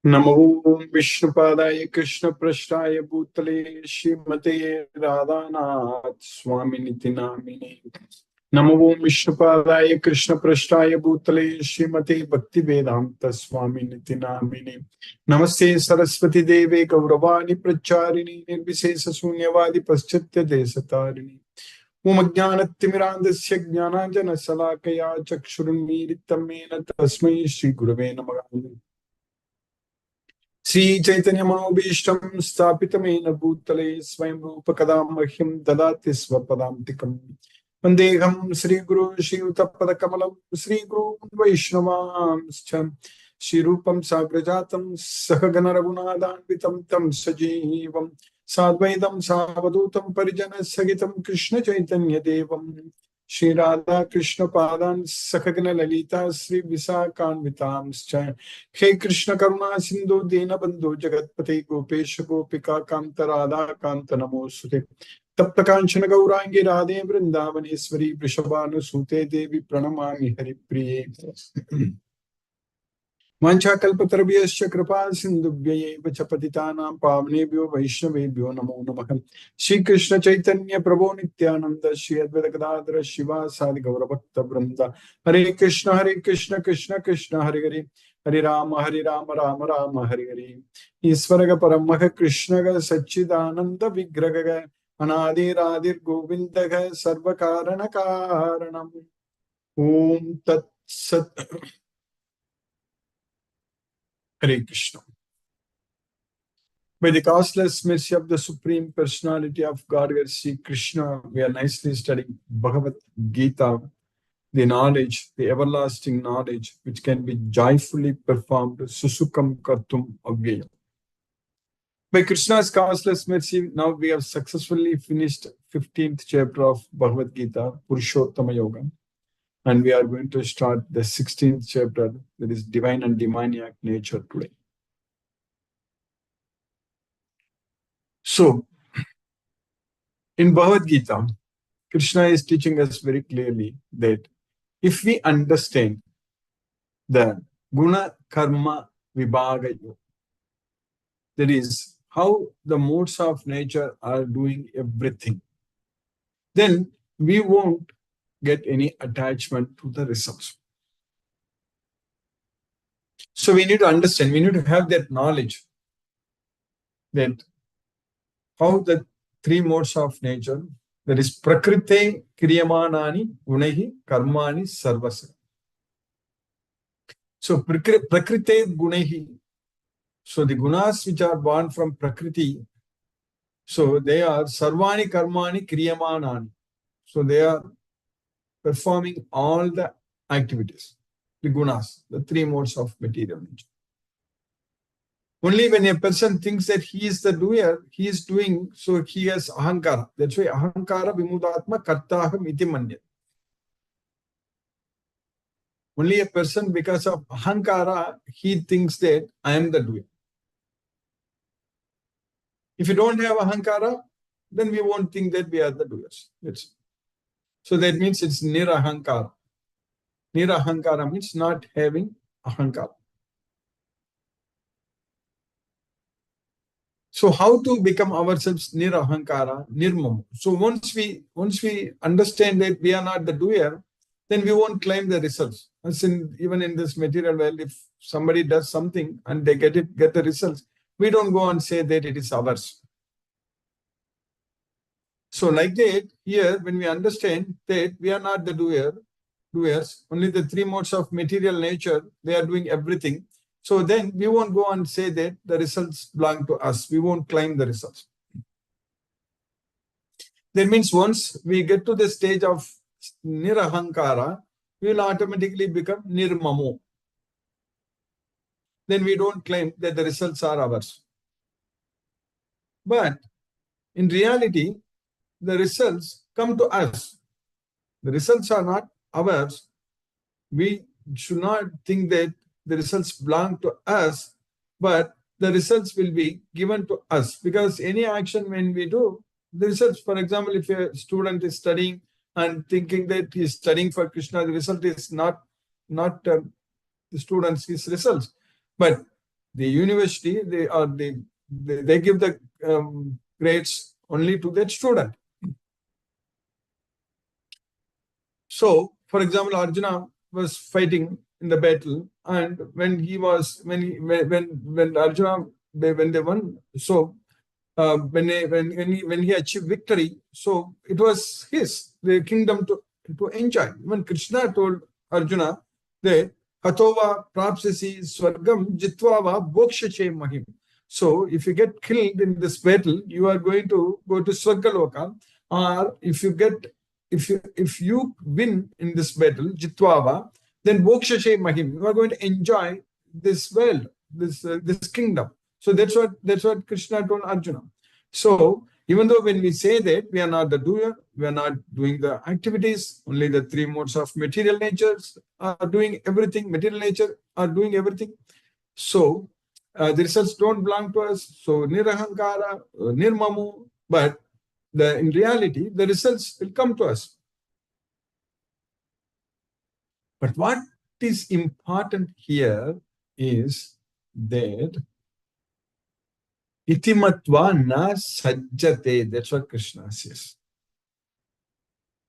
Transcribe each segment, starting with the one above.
नमो विष्णुपादाय कृष्ण पृष्ठाय भूतले श्रीमते राधानाथ स्वामिनिति नामिने। नमो विष्णुपादाय कृष्ण पृष्ठाय भूतले श्रीमते भक्ति वेदांत स्वामिनिति नामिने। नमस्ते सरस्वती देवे गौरवाणी प्रचारिणी निर्विशेष शून्यवादी पश्चात्य देशतारिणी। ओम अज्ञानतिमिरान्धस्य ज्ञानाञ्जनशलाकया चक्षुरुन्मीलितं येन तस्मै श्रीगुरवे नमः। श्री चैतन्य मनोभीष्टं स्थापितमेन भूतले स्वयं रूप कदा मह्यं ददाति स्वपदान्तिकम्। वन्देऽहं श्रीगुरु श्रीयुतपदकमलं श्रीगुरून् वैष्णवांश्च श्रीरूपं साग्रजातं सहगण रघुनाथान्वितं तं सजीवं साद्वैतं सावधूतं परिजनसहितं कृष्ण चैतन्य देवं श्री राधा कृष्ण पादान सखगन ललिता श्री विशाखान्वितांश्च। हे कृष्ण करुणा सिंधु दीनबंधु जगत्पते गोपेश गोपिका कांत राधा कांत नमोस्तुते। तप्त कांचन गौरांगी राधे वृंदावनेश्वरी वृषभानुसूते देवी प्रणमामि हरिप्रिये। वाञ्छाकल्पतरुभ्यश्च कृपा सिन्धुभ्यैव च पतितानां पावनेभ्यो वैष्णवेभ्यो नमो नमः। श्री कृष्ण चैतन्य प्रभो नित्यानंद श्री अद्वैत गदाधर शिवासादि गौरभक्त वृंद। हरे कृष्ण कृष्ण कृष्ण हरे हरे, हरे राम राम राम हरे हरे। ईश्वर परमः कृष्ण सच्चिदानंद विग्रह अनादिरादिर् गोविंद सर्व कारण कारणम। ओम तत्सत्। Hare Krishna. By the causeless mercy of the Supreme Personality of Godhead, Sri Krishna, we are nicely studying Bhagavad Gita, the knowledge, the everlasting knowledge, which can be joyfully performed, Susukam Kartum Avyayam. By Krishna's causeless mercy, now we have successfully finished 15th chapter of Bhagavad Gita, Purushottama Yoga, and we are going to start the 16th chapter, that is Divine and Demoniac Nature today. So, in Bhagavad Gita, Krishna is teaching us very clearly that if we understand the Guna Karma Vibhaga Yoga, that is, how the modes of nature are doing everything, then we won't get any attachment to the results. So we need to understand, we need to have that knowledge that how the three modes of nature, that is Prakrite Kriyamanani Gunahi Karmani Sarvasa. So Prakrite Gunahi, so the gunas which are born from Prakriti, so they are Sarvani Karmani Kriyamanani. So they are performing all the activities, the gunas, the three modes of material nature. Only when a person thinks that he is the doer, he is doing, so he has ahankara. That's why ahankara vimudatma kartaham iti manyat. Only a person, because of ahankara, he thinks that I am the doer. If you don't have ahankara, then we won't think that we are the doers. That's it. So that means it's nirahankara. Nirahankara means not having ahankara. So how to become ourselves nirahankara, nirmam. So once we understand that we are not the doer, then we won't claim the results. As even in this material world, if somebody does something and they get the results, we don't go and say that it is ours. So like that, here when we understand that we are not the doers, only the three modes of material nature, they are doing everything. So then we won't go and say that the results belong to us. We won't claim the results. That means once we get to the stage of nirahankara, we will automatically become nirmamo. Then we don't claim that the results are ours. But in reality, the results come to us. The results are not ours. We should not think that the results belong to us, but the results will be given to us, because any action when we do, the results, for example, if a student is studying and thinking that he is studying for Krishna, the result is not the student's his results, but university, they give the grades only to that student. So, for example, Arjuna was fighting in the battle, and when Arjuna when they won, so when he achieved victory, so it was the kingdom to enjoy. When Krishna told Arjuna that Hatova prapsasi swargam jitvava bokshache mahim. So if you get killed in this battle, you are going to go to Swargaloka, or if you win in this battle, jitvava, then bokshache mahim, you are going to enjoy this world, this kingdom. So that's what Krishna told Arjuna. So even though when we say that we are not the doer, we are not doing the activities, only the three modes of material natures are doing everything, material nature are doing everything. So the results don't belong to us. So nirahankara, nirmamu, but in reality, the results will come to us. But what is important here is that itimatva na sajjate. That's what Krishna says.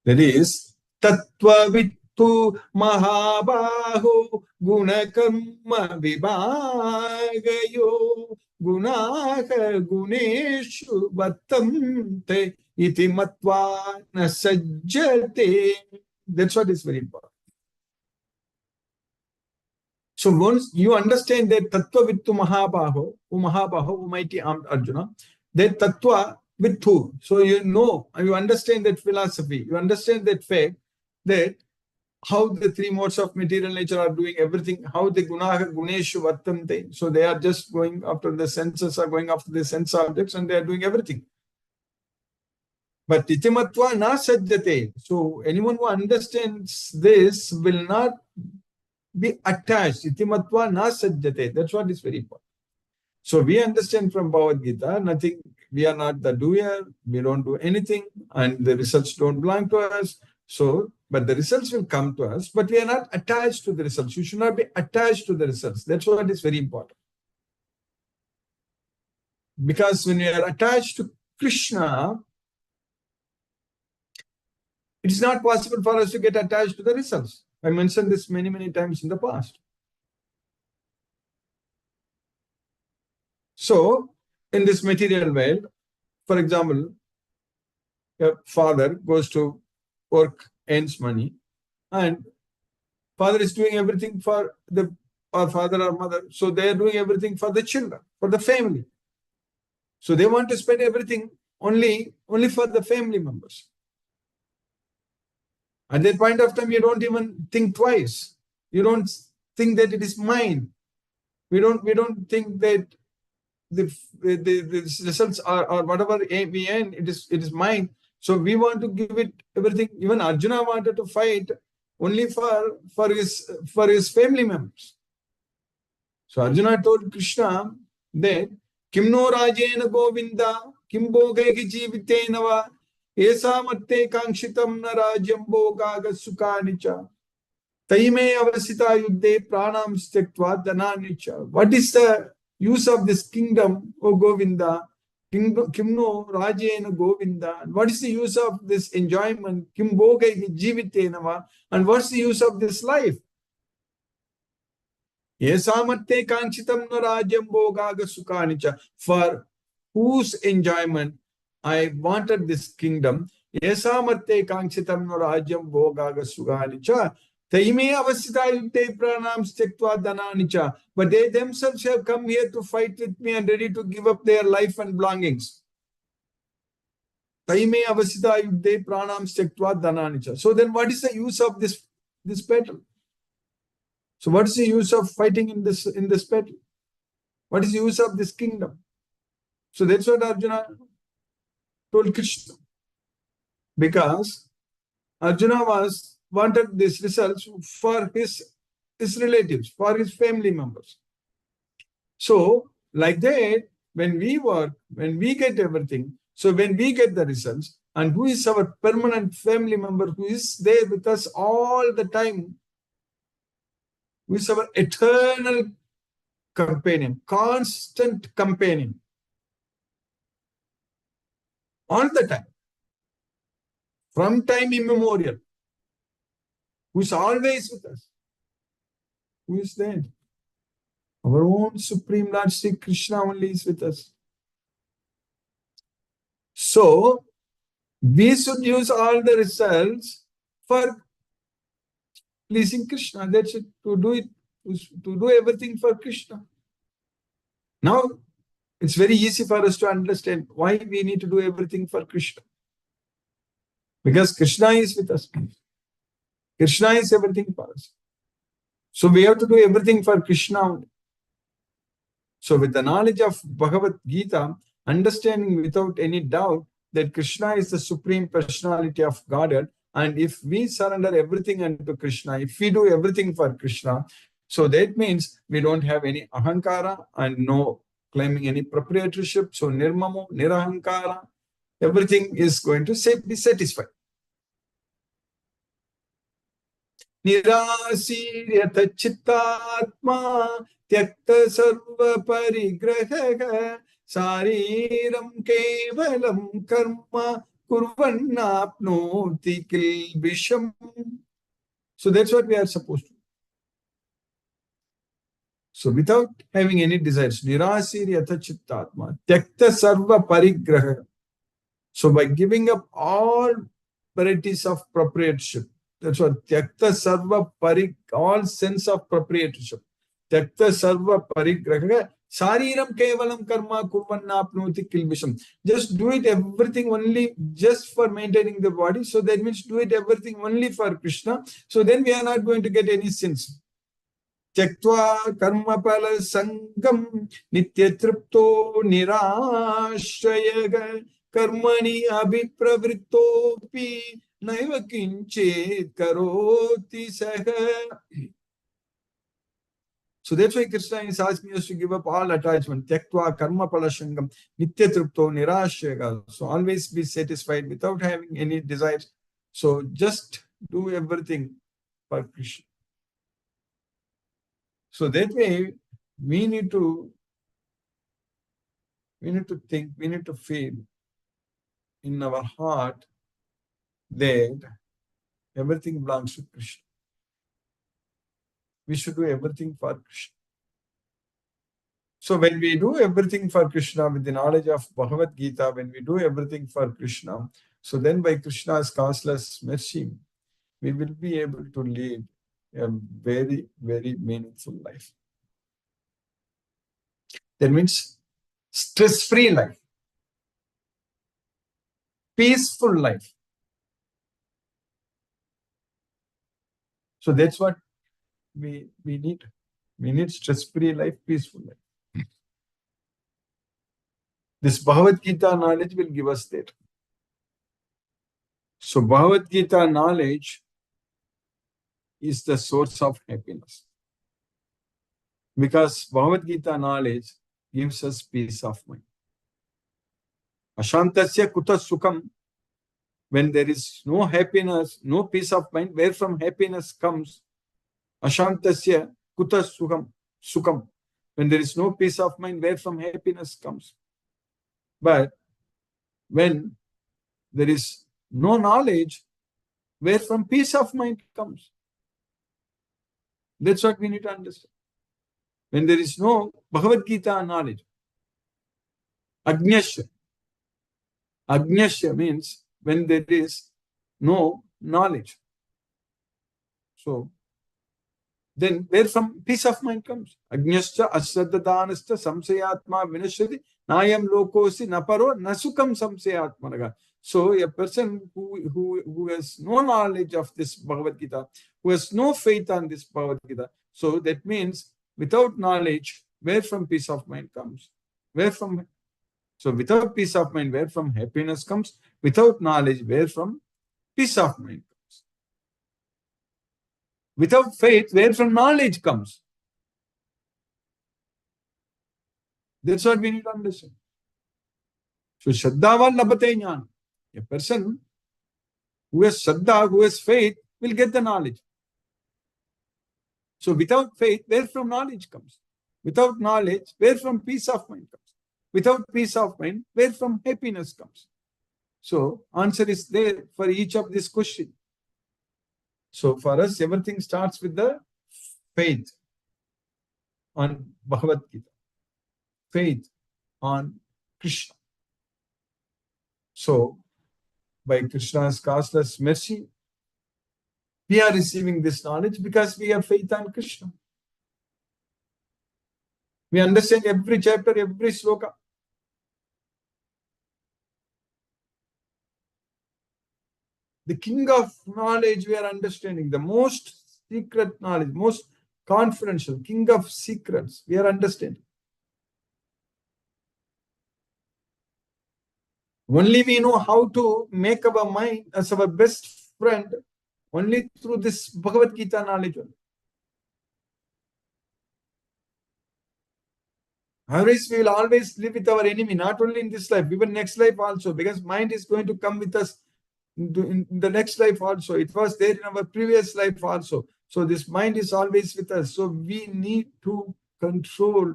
That is, tattva vittu mahabaho gunakarma vibhagayo gunaha guneshu vattamte itimatva na sajjate. That's what is very important. So once you understand that tattva vittu mahabaho, O mighty armed Arjuna, that tattva vittu. So you understand that philosophy, you understand that fact, that how the three modes of material nature are doing everything, how the gunaha guneshu vattamte. So they are just going after the senses, are going after the sense objects, and they are doing everything. But itimatva na sajjate. So anyone who understands this will not be attached. Itimatva na sajjate. That's what is very important. So we understand from Bhagavad Gita, nothing, we are not the doer, we don't do anything, and the results don't belong to us. So, but the results will come to us, but we are not attached to the results. You should not be attached to the results. That's what is very important. Because when you are attached to Krishna, it is not possible for us to get attached to the results. I mentioned this many, many times in the past. So, in this material world, for example, a father goes to work, earns money, and father is doing everything for our father or mother. So they are doing everything for the children, for the family. So they want to spend everything only for the family members. At that point of time, you don't even think twice. You don't think that it is mine. We don't think that the results are whatever we earn, it is mine. So we want to give it everything. Even Arjuna wanted to fight only for his family members. So Arjuna told Krishna that Kimno Rajena Govinda Kimbogeki Jivitenava Esa Matte Kangshitam na Rajyam Bhogaga Sukanicha Taime Avasita Yudde Pranam Stektva Dananicha. What is the use of this kingdom, O Govinda? Kimno Rajena Govinda. What is the use of this enjoyment? Kimbogeki Jivitenava. And what's the use of this life? Yesamatte kanchitam na rajyam bhogaga sukanicha. For whose enjoyment I wanted this kingdom. Yesamatte kanchitam na rajyam bhogaga sukanicha. Taime avasita yukte pranam stektva dananicha. But they themselves have come here to fight with me and ready to give up their life and belongings. Taime avasita yukte pranam stektva dananicha. So then what is the use of this battle? So what is the use of fighting in this battle? What is the use of this kingdom? So that's what Arjuna told Krishna. Because Arjuna wanted these results for his relatives, for his family members. So like that, when we work, when we get everything, so when we get the results, and who is our permanent family member, who is there with us all the time, who is our eternal companion, constant companion. All the time. From time immemorial. Who is always with us. Who is that? Our own Supreme Lord Sri Krishna only is with us. So, we should use all the results for pleasing Krishna. That's it. To do everything for Krishna. Now, it's very easy for us to understand why we need to do everything for Krishna. Because Krishna is with us. Krishna is everything for us. So we have to do everything for Krishna only. So with the knowledge of Bhagavad Gita, understanding without any doubt that Krishna is the Supreme Personality of Godhead, and if we surrender everything unto Krishna, if we do everything for Krishna, so that means we don't have any ahankara and no claiming any proprietorship. So nirmamo, nirahankara, everything is going to be satisfied. Nirasiryata chittatma tyakta sarva parigraha sariram kevalam karma kurvannapnoti kilbisham. So that's what we are supposed to do. So without having any desires, nirasiryata chittatma tyakta sarva parigraha. So by giving up all varieties of proprietorship, that's what tyakta sarva all sense of proprietorship. Tyakta sarva parigraha sariram kevalam karma kurvannapnoti kilbisham. Just do it everything only just for maintaining the body. So that means do it everything only for Krishna. So then we are not going to get any sins. Tyaktva karma pala sangam nitya tripto nirashayaga karmani abhipravrittopi naiva kinchet karoti saha. So that's why Krishna is asking us to give up all attachment. Tyaktva karma pala sangam nitya tripto nirashayaga. So always be satisfied without having any desires. So just do everything for Krishna. So that way, we need to think, we need to feel in our heart that everything belongs to Krishna. We should do everything for Krishna. So when we do everything for Krishna with the knowledge of Bhagavad Gita, when we do everything for Krishna, so then by Krishna's causeless mercy, we will be able to lead a very, very meaningful life. That means stress-free life, peaceful life. So that's what we need. We need stress-free life, peaceful life. This Bhagavad Gita knowledge will give us that. So Bhagavad Gita knowledge is the source of happiness. Because Bhagavad Gita knowledge gives us peace of mind. Ashantasya kuta sukham. When there is no happiness, no peace of mind, where from happiness comes? Ashantasya kuta sukham. When there is no peace of mind, where from happiness comes? But when there is no knowledge, where from peace of mind comes? That's what we need to understand. When there is no Bhagavad Gita knowledge, Agnyasya. Agnyasya means when there is no knowledge. So, then where from peace of mind comes? Agnyasya asraddhadanascha samsayatma vinashyati nayam lokosi naparo nasukam samsayatmanaga. So a person who has no knowledge of this Bhagavad Gita, who has no faith on this Bhagavad Gita, so that means without knowledge, where from peace of mind comes? So without peace of mind, where from happiness comes? Without knowledge, where from peace of mind comes? Without faith, where from knowledge comes? That's what we need to understand. So Shraddhavan labate jnana. A person who has Shraddha, who has faith, will get the knowledge. So without faith, where from knowledge comes? Without knowledge, where from peace of mind comes? Without peace of mind, where from happiness comes? So, answer is there for each of these questions. So, for us, everything starts with the faith on Bhagavad Gita, faith on Krishna. So, by Krishna's causeless mercy, we are receiving this knowledge because we have faith on Krishna. We understand every chapter, every sloka. The king of knowledge we are understanding, the most secret knowledge, most confidential, king of secrets we are understanding. Only we know how to make our mind as our best friend only through this Bhagavad Gita knowledge. Otherwise, we will always live with our enemy, not only in this life, even next life also, because mind is going to come with us in the next life also. It was there in our previous life also. So this mind is always with us. So we need to control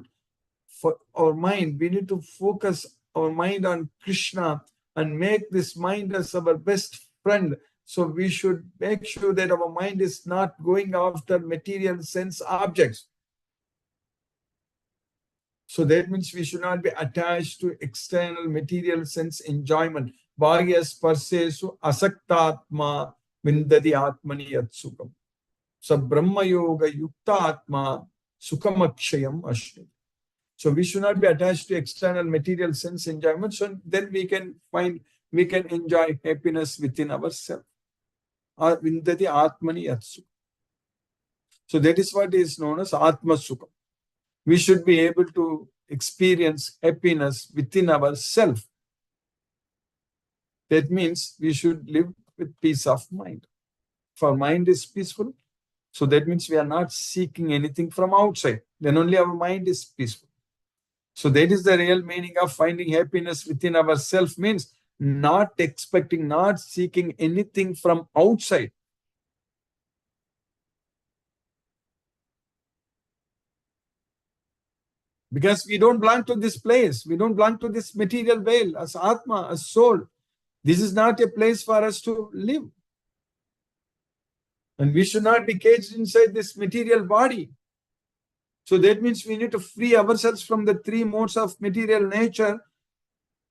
for our mind. We need to focus our mind on Krishna and make this mind as our best friend. So we should make sure that our mind is not going after material sense objects. So that means we should not be attached to external material sense enjoyment. Bhagyas parsesu asaktatma vindadi atmani yat sukham. Sa brahma yoga yukta atma sukhamakshayam ashmi. So we should not be attached to external material sense enjoyment. So then we can enjoy happiness within ourselves. Vindadi atmani yat sukham. So that is what is known as atma sukham. We should be able to experience happiness within ourselves. That means we should live with peace of mind. If our mind is peaceful, so that means we are not seeking anything from outside. Then only our mind is peaceful. So that is the real meaning of finding happiness within ourselves, means not expecting, not seeking anything from outside. Because we don't belong to this place. We don't belong to this material veil as Atma, as soul. This is not a place for us to live. And we should not be caged inside this material body. So that means we need to free ourselves from the three modes of material nature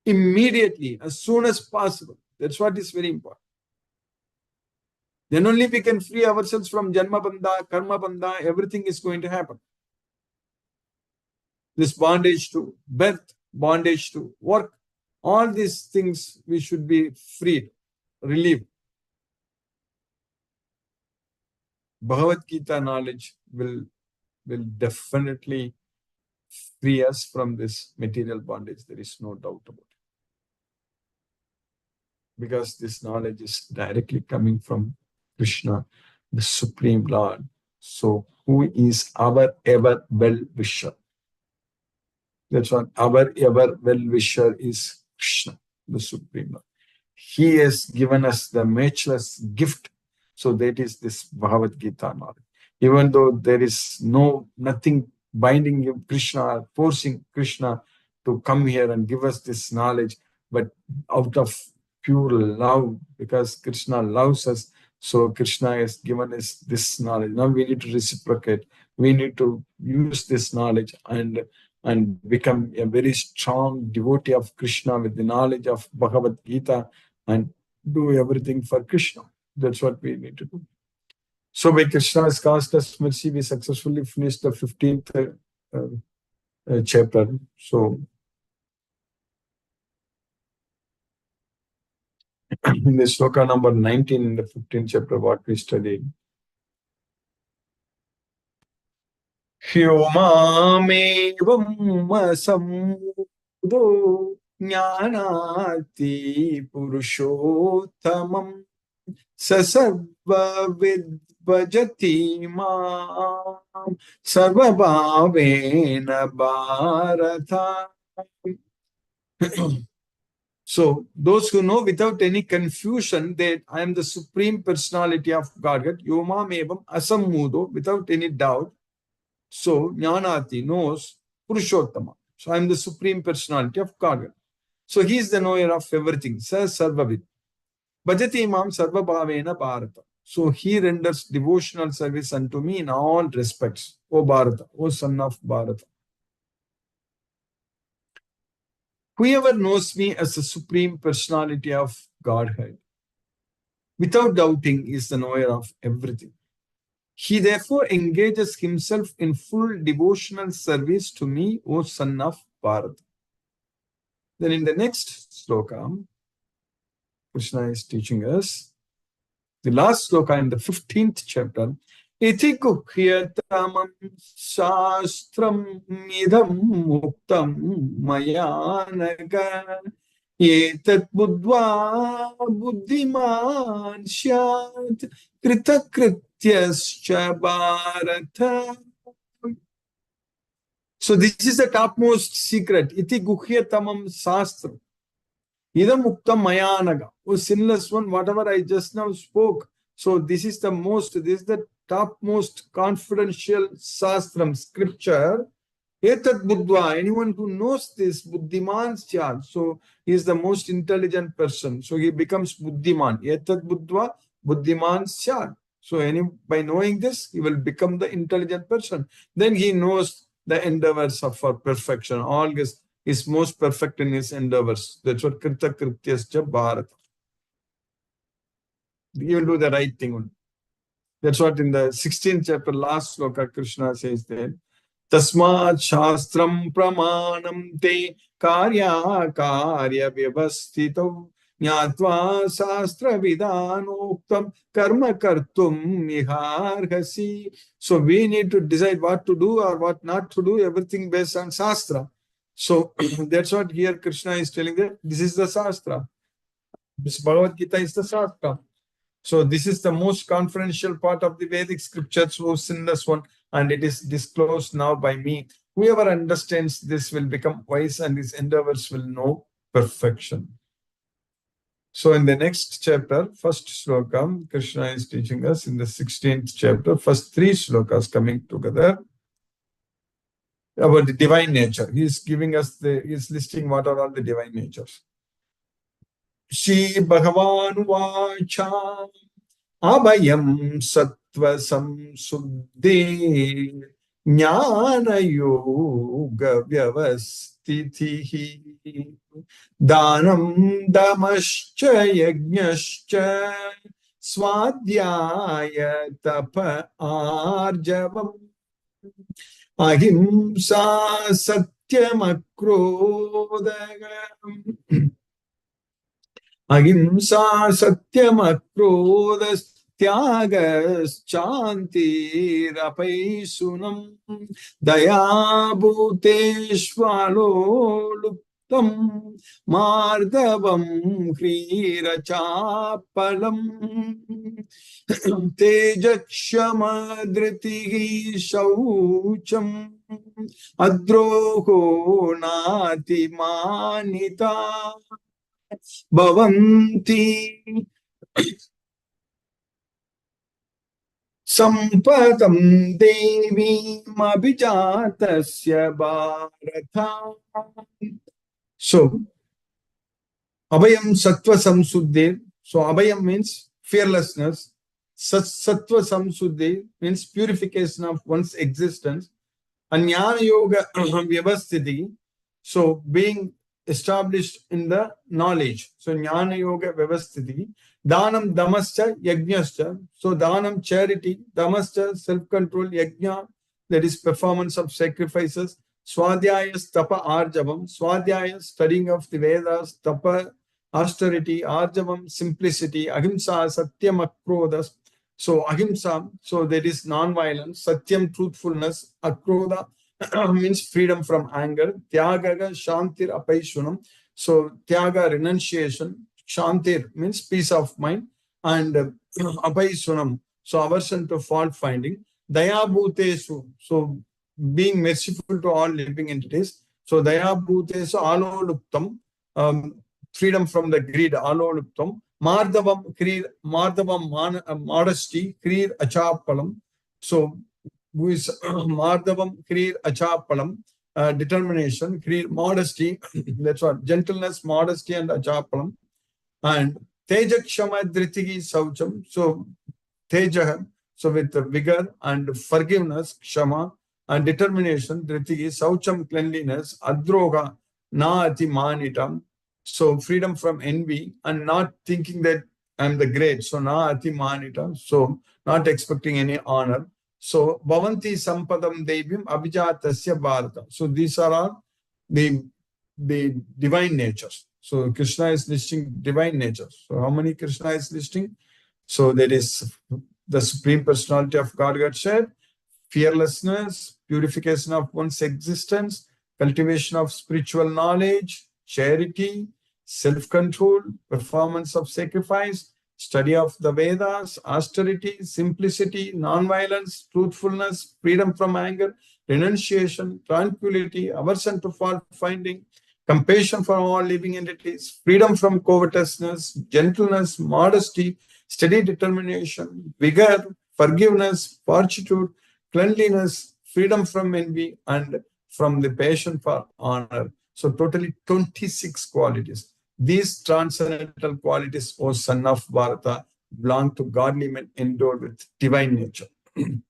immediately, as soon as possible. That's what is very important. Then only we can free ourselves from Janma Bandha, Karma Bandha, everything is going to happen. This bondage to birth, bondage to work, all these things we should be freed, relieved. Bhagavad Gita knowledge will definitely free us from this material bondage. There is no doubt about it. Because this knowledge is directly coming from Krishna, the Supreme Lord. So who is our ever well-wisher? That's what our ever well-wisher is, Krishna, the Supreme Lord. He has given us the matchless gift. So that is this Bhagavad Gita knowledge. Even though there is nothing binding Krishna or forcing Krishna to come here and give us this knowledge, but out of pure love, because Krishna loves us, so Krishna has given us this knowledge. Now we need to reciprocate. We need to use this knowledge and become a very strong devotee of Krishna with the knowledge of Bhagavad Gita and do everything for Krishna. That's what we need to do. So by Krishna's causeless mercy, we successfully finished the 15th chapter. So in the sloka number 19 in the 15th chapter, what we studied. Hyomamevam samudho jnanati purushottamam Sasarva vidbhajati mam sarvabhavena bharata. So those who know without any confusion that I am the Supreme Personality of Godhead, Yomam evam asammudo, without any doubt, So Jnanati knows Purushottama. So I am the Supreme Personality of Godhead. So he is the knower of everything. Sa Sarvavid. Bhajati Mam Sarva Bhavena Bharata. So he renders devotional service unto me in all respects. O Bharata, O son of Bharata. Whoever knows me as the Supreme Personality of Godhead, without doubting, is the knower of everything. He therefore engages himself in full devotional service to me, O son of Bharata. Then in the next sloka, Krishna is teaching us, the last sloka in the 15th chapter, Iti kuhyatamam shastram idam muktam mayanaga etat buddva buddhiman syat kritakrityascha bharata. So this is the topmost secret. Iti guhyatamam shastram idam muktam mayanaga. O sinless one, whatever I just now spoke. So this is the topmost confidential shastram, scripture. Etat buddha, anyone who knows this, buddhiman syat. So he is the most intelligent person. So he becomes buddhiman. Etat buddha, buddhiman syat. So by knowing this, he will become the intelligent person. Then he knows the endeavors for perfection. All is most perfect in his endeavors. That's what Krita Krityascha Bharata. He will do the right thing. That's what in the 16th chapter, last sloka, Krishna says there. Tasmat Shastram Pramanam Te Karya Karya Vyavastito Nyatva Shastra Vidanoktam Karma Kartum Niharhasi. So we need to decide what to do or what not to do, everything based on Shastra. So that's what here Krishna is telling that this is the Shastra. This Bhagavad Gita is the Shastra. So this is the most confidential part of the Vedic scriptures, who sinless one, and it is disclosed now by me. Whoever understands this will become wise, and his endeavors will know perfection. So in the next chapter, first sloka, Krishna is teaching us in the 16th chapter, first 3 slokas coming together, about the divine nature. He is giving us he is listing what are all the divine natures. Shri Bhagavan Vacha Abhayam Sattva Samsuddhe Jnana Yoga Vyavastitihi Danam Damascha Yajnascha Swadhyaya Tapa Arjavam Ahimsa Satyam Akrodha Ahimsa Satyam Akrodha Tyagas Chanti Rapai Sunam Daya Bhuteshvalo Luptam Mardavam Krira Chapalam Tejakshama Dhritihi Shaucham Adroho Nati Manita Bhavanti Sampatam Devi Mabhijatasya Bharata. So, Abhayam Sattva Samsuddhe. So, Abhayam means fearlessness. Sattva Samsuddhe means purification of one's existence. And Jnana Yoga Vyavasthiti. So, being established in the knowledge. So, Jnana Yoga Vyavasthiti. Dhanam Damascha Yajnascha. So, Dhanam charity, Damascha self-control, Yajna, that is performance of sacrifices. Swadhyaya Tapa Arjavam. Swadhyaya studying of the Vedas, Tapa austerity, Arjavam simplicity, Ahimsa Satyam Akrodha. So, Ahimsa, so that is non-violence, Satyam truthfulness, Akrodha means freedom from anger, Tyagaga Shantir Apaishunam. So, Tyaga renunciation, Shantir means peace of mind, and Apaishunam, so aversion to fault finding, Daya Bhutesu, so being merciful to all living entities. So, Daya Bhutesu Aloluptam, freedom from the greed, Aloluptam, Mardavam, Modesty, Creed Achapalam. So, who is Mardhavam, Kriir, Achapalam, determination, Kriir, modesty, that's what, gentleness, modesty, and Achapalam. And Teja Kshama Dritigi Saucham, so Teja, so with vigor and forgiveness, Kshama, and determination, Dritigi, Saucham, cleanliness, Adroga, Na Ati Manitam, so freedom from envy and not thinking that I'm the great, so Na Ati Manitam, so not expecting any honor. So Bhavanti Sampadam Devim Abhijatasya Bharata. So these are all the divine natures. So Krishna is listing divine natures. So how many Krishna is listing? So there is the Supreme Personality of Godhead said, fearlessness, purification of one's existence, cultivation of spiritual knowledge, charity, self-control, performance of sacrifice, study of the Vedas, austerity, simplicity, non-violence, truthfulness, freedom from anger, renunciation, tranquility, aversion to fault-finding, compassion for all living entities, freedom from covetousness, gentleness, modesty, steady determination, vigor, forgiveness, fortitude, cleanliness, freedom from envy, and from the passion for honor. So totally 26 qualities. These transcendental qualities, O son of Bharata, belong to godly men endowed with divine nature. In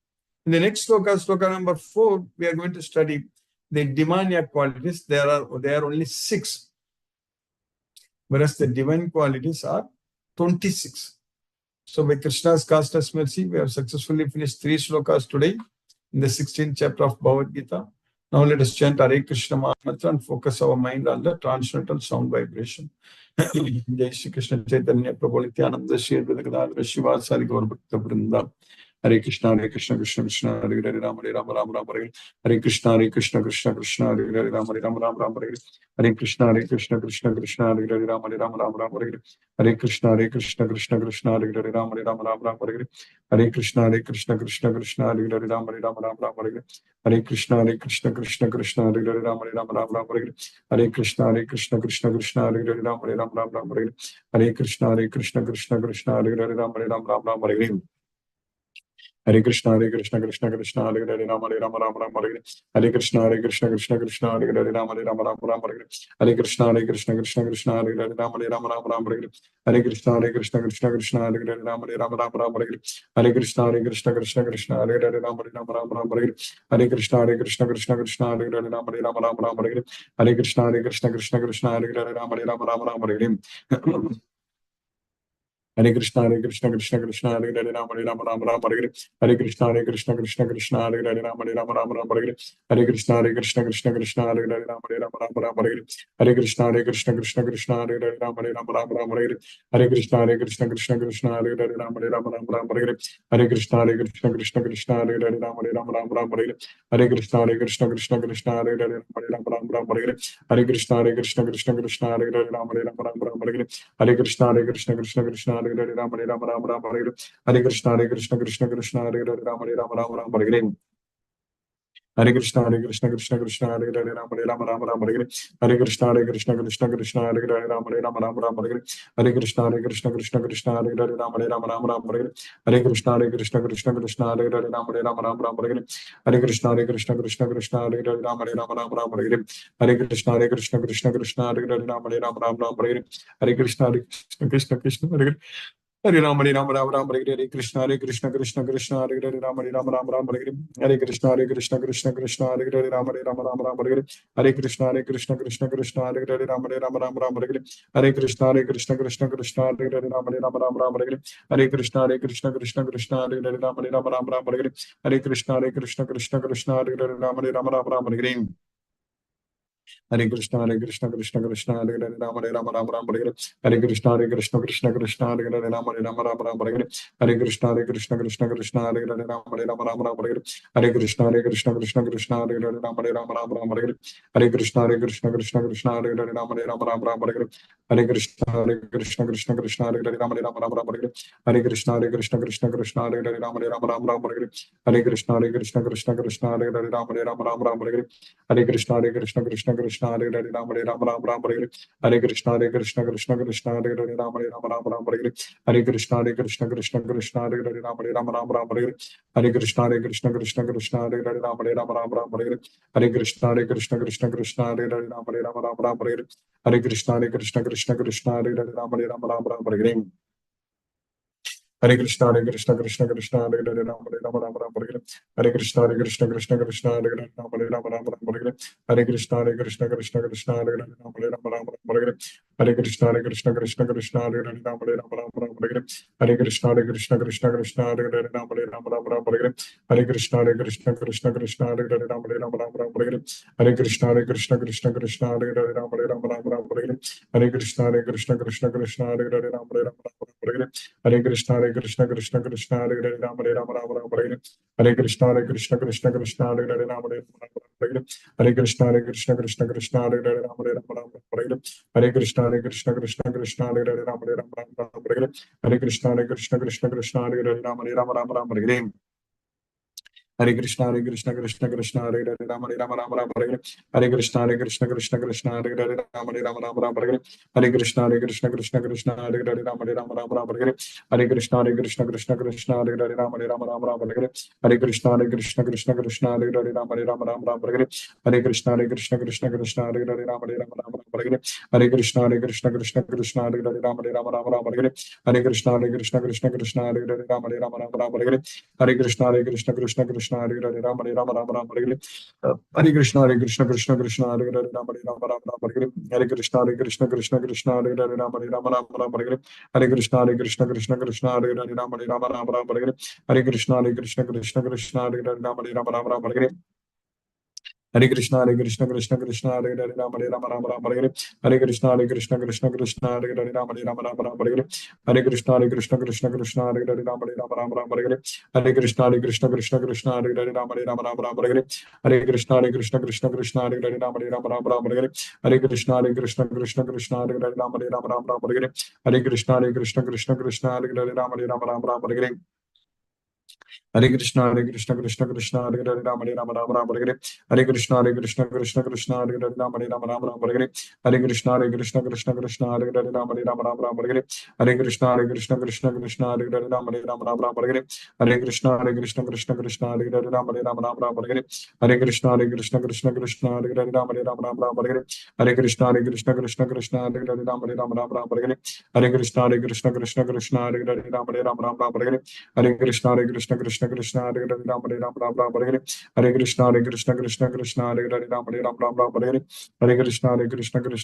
the next sloka, sloka number 4, we are going to study the demoniac qualities. There are only 6, whereas the divine qualities are 26. So by Krishna's costless mercy, we have successfully finished 3 slokas today in the 16th chapter of Bhagavad Gita. Now let us chant Hare Krishna Mahamantra and focus our mind on the transcendental sound vibration. Jai Shri Krishna Chaitanya Prabhu Nityananda Shri Advaita Gadadhara Shivasari Gaur Bhakta Vrinda. Hare Krishna Krishna Krishna Hare Hare Rama Rama Rama Rama Hare Krishna Krishna Krishna Hare Hare Rama Rama Rama Hare Krishna Krishna Krishna Hare Hare Rama Rama Rama Hare Krishna Krishna Krishna Hare Hare Rama Rama Rama Hare Krishna Krishna Krishna Hare Hare Rama Rama Hare Krishna Krishna Krishna Hare Hare Rama Rama Hare Krishna Krishna Krishna Hare Hare Rama Rama Hare Krishna Krishna Krishna Hare Hare Rama Rama Hare Krishna Krishna Krishna Hare Hare Rama Rama Hare Krishna Krishna Krishna Hare Hare Rama Rama Hare Krishna Krishna Krishna Hare Hare Rama Rama Hare Krishna Krishna Krishna Hare Hare Rama Rama Hare Krishna Krishna Krishna Hare Hare Rama Rama Hare Krishna Krishna Krishna Hare Hare Rama Rama Hare Krishna Krishna Krishna Hare Hare Rama Rama Hare Krishna Krishna Krishna Hare Hare Rama Rama Hare Krishna Krishna Krishna Hare Hare Rama Rama Hare Krishna Krishna Krishna Hare Hare Rama Hare Krishna Krishna Krishna Hare Hare Rama Rama Hare Krishna Krishna Krishna Hare Hare Rama Rama Hare Krishna Krishna Krishna Hare Hare Rama Rama Hare Krishna Krishna Krishna Hare Hare Rama Hare Krishna Krishna Krishna Hare Hare Rama Rama Hare Krishna Krishna Krishna Hare Hare Rama Rama Hare Krishna Krishna Krishna Hare Hare Rama Rama Hare Krishna Krishna Hare Hare Rama Rama Hare Krishna Krishna Krishna Hare Hare Rama Rama Hare Krishna Krishna Krishna Hare Hare Rama Rama Hare Krishna Krishna Krishna Hare Hare Rama Rama Hare Krishna Krishna Krishna Hare Hare Rama Rama Hare Krishna Krishna Krishna Hare Hare Rama Rama Hare Krishna Krishna Hare Hare Rama Hare Krishna Krishna Krishna Hare Hare Rama Rama Hare Krishna Krishna Krishna Hare Hare Rama Rama Hare Krishna Krishna Krishna Hare Hare Rama Rama Hare Krishna Krishna Krishna Hare Hare Rama Rama Hare Krishna Krishna Krishna Hare Hare Rama Rama Hare Krishna Krishna Krishna Hare Hare Rama Rama Hare Krishna Krishna Krishna Hare Hare Rama Rama Hare Krishna Krishna Krishna Hare Hare Rama Rama Hare Krishna Krishna Krishna Hare Hare Rama Hare Krishna Krishna Krishna Hare Hare Rama Hare Krishna Krishna Krishna Hare Hare Rama Rama Hare Krishna Krishna Krishna Hare Hare Rama Hare Krishna Krishna Krishna Hare Hare Rama Hare Krishna Krishna Krishna Hare Hare Rama Hare Krishna Krishna Krishna Hare Hare Rama Hare Krishna Krishna Krishna Hare Hare Ram Hare Ram Ram Ram Hare Hare Hare Krishna Krishna Krishna Krishna Hare Hare Ram Hare Ram Ram Ram Hare Hare Hare Krishna Krishna Krishna Krishna Hare Hare Ram Hare Ram Ram Ram Hare Hare Hare Krishna Krishna Krishna Krishna Hare Hare Ram Hare Ram Ram Ram Hare Hare Hare Krishna Krishna Krishna Krishna Hare Hare Ram Hare Ram Ram Ram Hare Hare Hare Krishna Krishna Krishna Krishna Hare Hare Ram Hare Ram Ram Ram Hare Hare Hare Krishna Krishna Krishna Krishna Hare Hare Ram Hare Ram Ram Ram Hare Hare Hare Krishna Krishna Krishna Krishna Hare Hare Ram Hare Ram Ram Ram Hare Hare Hare Krishna Krishna Krishna Krishna Hare Hare Ram Hare Ram Ram Ram Hare Hare Hare Krishna Krishna Krishna Krishna Hare Hare Ram Hare Ram Ram Ram Hare Hare Hare Krishna Krishna Krishna Krishna Hare Hare Ram Hare Ram Ram Ram Hare Hare Hare Krishna Krishna Krishna Krishna Hare Hare Ram Hare Ram Ram Ram Hare Hare Hare Krishna Krishna Krishna Krishna Hare Hare Ram Hare Ram Ram Ram Hare Hare Hare Krishna Krishna Krishna Krishna Hare Hare Ram Hare Ram Ram Ram Hare Hare Hare Krishna Krishna Krishna Krishna Hare Hare Ram Hare Ram Ram Ram Hare Hare Hare Krishna Krishna Krishna Krishna Hare Hare Ram Hare Ram Ram Ram Hare Hare Hare Krishna Krishna Krishna Krishna Hare Hare Ram Hare Ram Ram Ram Hare Hare Hare Krishna Krishna Krishna Krishna Hare Hare Ram Hare Ram Ram Ram Hare Hare Hare Krishna Krishna Krishna Krishna Hare Hare Ram Hare Ram Ram Ram Hare Hare Hare Krishna Krishna Krishna Hare Hare Ram Hare Ram Ram Ram Hare Hare Hare Krishna Krishna Krishna Krishna Hare Hare Ram Hare Ram Ram Ram Hare Hare Hare Krishna Krishna Krishna Krishna Hare Hare Ram Hare Ram Ram Ram Hare Hare Hare Krishna Krishna Krishna Krishna Hare Hare Ram Hare Ram Ram Ram Hare Hare Hare Krishna Krishna Krishna Krishna Hare Hare Ram Hare Ram Ram Ram Hare Hare Hare Krishna Krishna Krishna Krishna Hare Hare Ram Hare Ram Ram Ram Hare Hare Hare Krishna Krishna Krishna Krishna Hare Hare Ram Hare Ram Ram Ram Hare Hare Hare Krishna Krishna Krishna Krishna Hare Hare Ram Hare Ram Ram Ram Hare Hare Hare Krishna Krishna Krishna Krishna Hare Hare Ram Hare Ram Ram Ram Hare Hare Hare Krishna Krishna Krishna Krishna Hare Hare Ram Hare Ram Ram Ram Hare Hare Hare Krishna Krishna Krishna Krishna Hare Hare Ram Hare Ram Ram Ram Hare Hare Hare Krishna Krishna Krishna Krishna Hare Hare Ram Hare Ram Ram Ram Hare Hare Hare Krishna Krishna Krishna Krishna Hare Hare Ram Hare Ram Ram Ram Hare Hare Hare Krishna Krishna Krishna Krishna Hare Hare Ram Hare Ram Ram Ram Hare Hare Hare Krishna Krishna Krishna Krishna Hare Hare Ram Hare Ram Ram Ram Hare Hare Hare Krishna Krishna Krishna Krishna Hare Hare Ram Hare Ram Ram Ram Hare Hare Hare Krishna Krishna Krishna Krishna Hare Hare Ram Hare Ram Ram Ram Hare Hare Hare Krishna Krishna Krishna Krishna Hare Hare Ram Hare Ram Ram Ram Hare Hare Hare Krishna Krishna Krishna Krishna Hare Hare Ram Hare Ram Ram Ram Hare Hare Hare Krishna Krishna Krishna Krishna Hare Hare Ram Hare Ram Ram Ram Hare Hare Hare Krishna Krishna Krishna Hare Hare Ram Hare Ram Ram Ram Hare Hare Hare Krishna Krishna Krishna Krishna Hare Hare Ram Hare Ram Ram Ram Hare Hare Hare Krishna Krishna Krishna Krishna Hare Hare Ram Hare Ram Ram Ram Hare Hare Hare Krishna Krishna Krishna Krishna Hare Hare Ram Hare Ram Ram Ram Hare Hare Hare Krishna Krishna Krishna Krishna Hare Hare Ram Hare Ram Ram Ram Hare Hare Hare Krishna Krishna Krishna Krishna Hare Hare Ram Hare Ram Ram Ram Hare Hare Hare Krishna Krishna Krishna Krishna Hare Hare Ram Hare Ram Ram Ram Hare Hare Hare Krishna Krishna Krishna Krishna Hare Hare Ram Hare Ram Ram Ram Hare Hare Hare Krishna Krishna Krishna Krishna Hare Hare Ram Hare Ram Ram Ram Hare Hare Hare Krishna Krishna Krishna Krishna Hare Hare Ram Hare Ram Ram Ram Hare Hare Hare Krishna Krishna Krishna Krishna Hare Hare Ram Hare Ram Ram Ram Hare Hare Hare Krishna Krishna Krishna Krishna Hare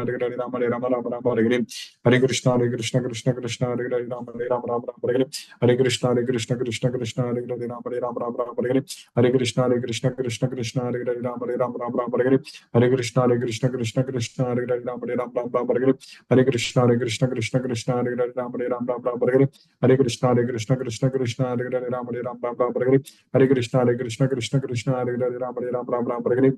Hare Ram Hare Ram Ram Ram Hare Hare Hare Krishna Krishna Krishna Krishna Hare Hare Ram Hare Ram Ram Ram Hare Hare Hare Krishna Krishna Krishna Krishna Hare Hare Ram Hare Ram Ram Ram Hare Hare Hare Krishna Krishna Krishna Krishna Hare Hare Ram Hare Ram Ram Ram Hare Hare Hare Krishna Krishna Krishna Krishna Hare Hare Ram Hare Ram Ram Ram Hare Hare Hare Krishna Krishna Krishna Krishna Hare Hare Ram Hare Ram Ram Ram Hare Hare Hare Krishna Krishna Krishna Krishna Hare Hare Ram Hare Ram Ram Ram Hare Hare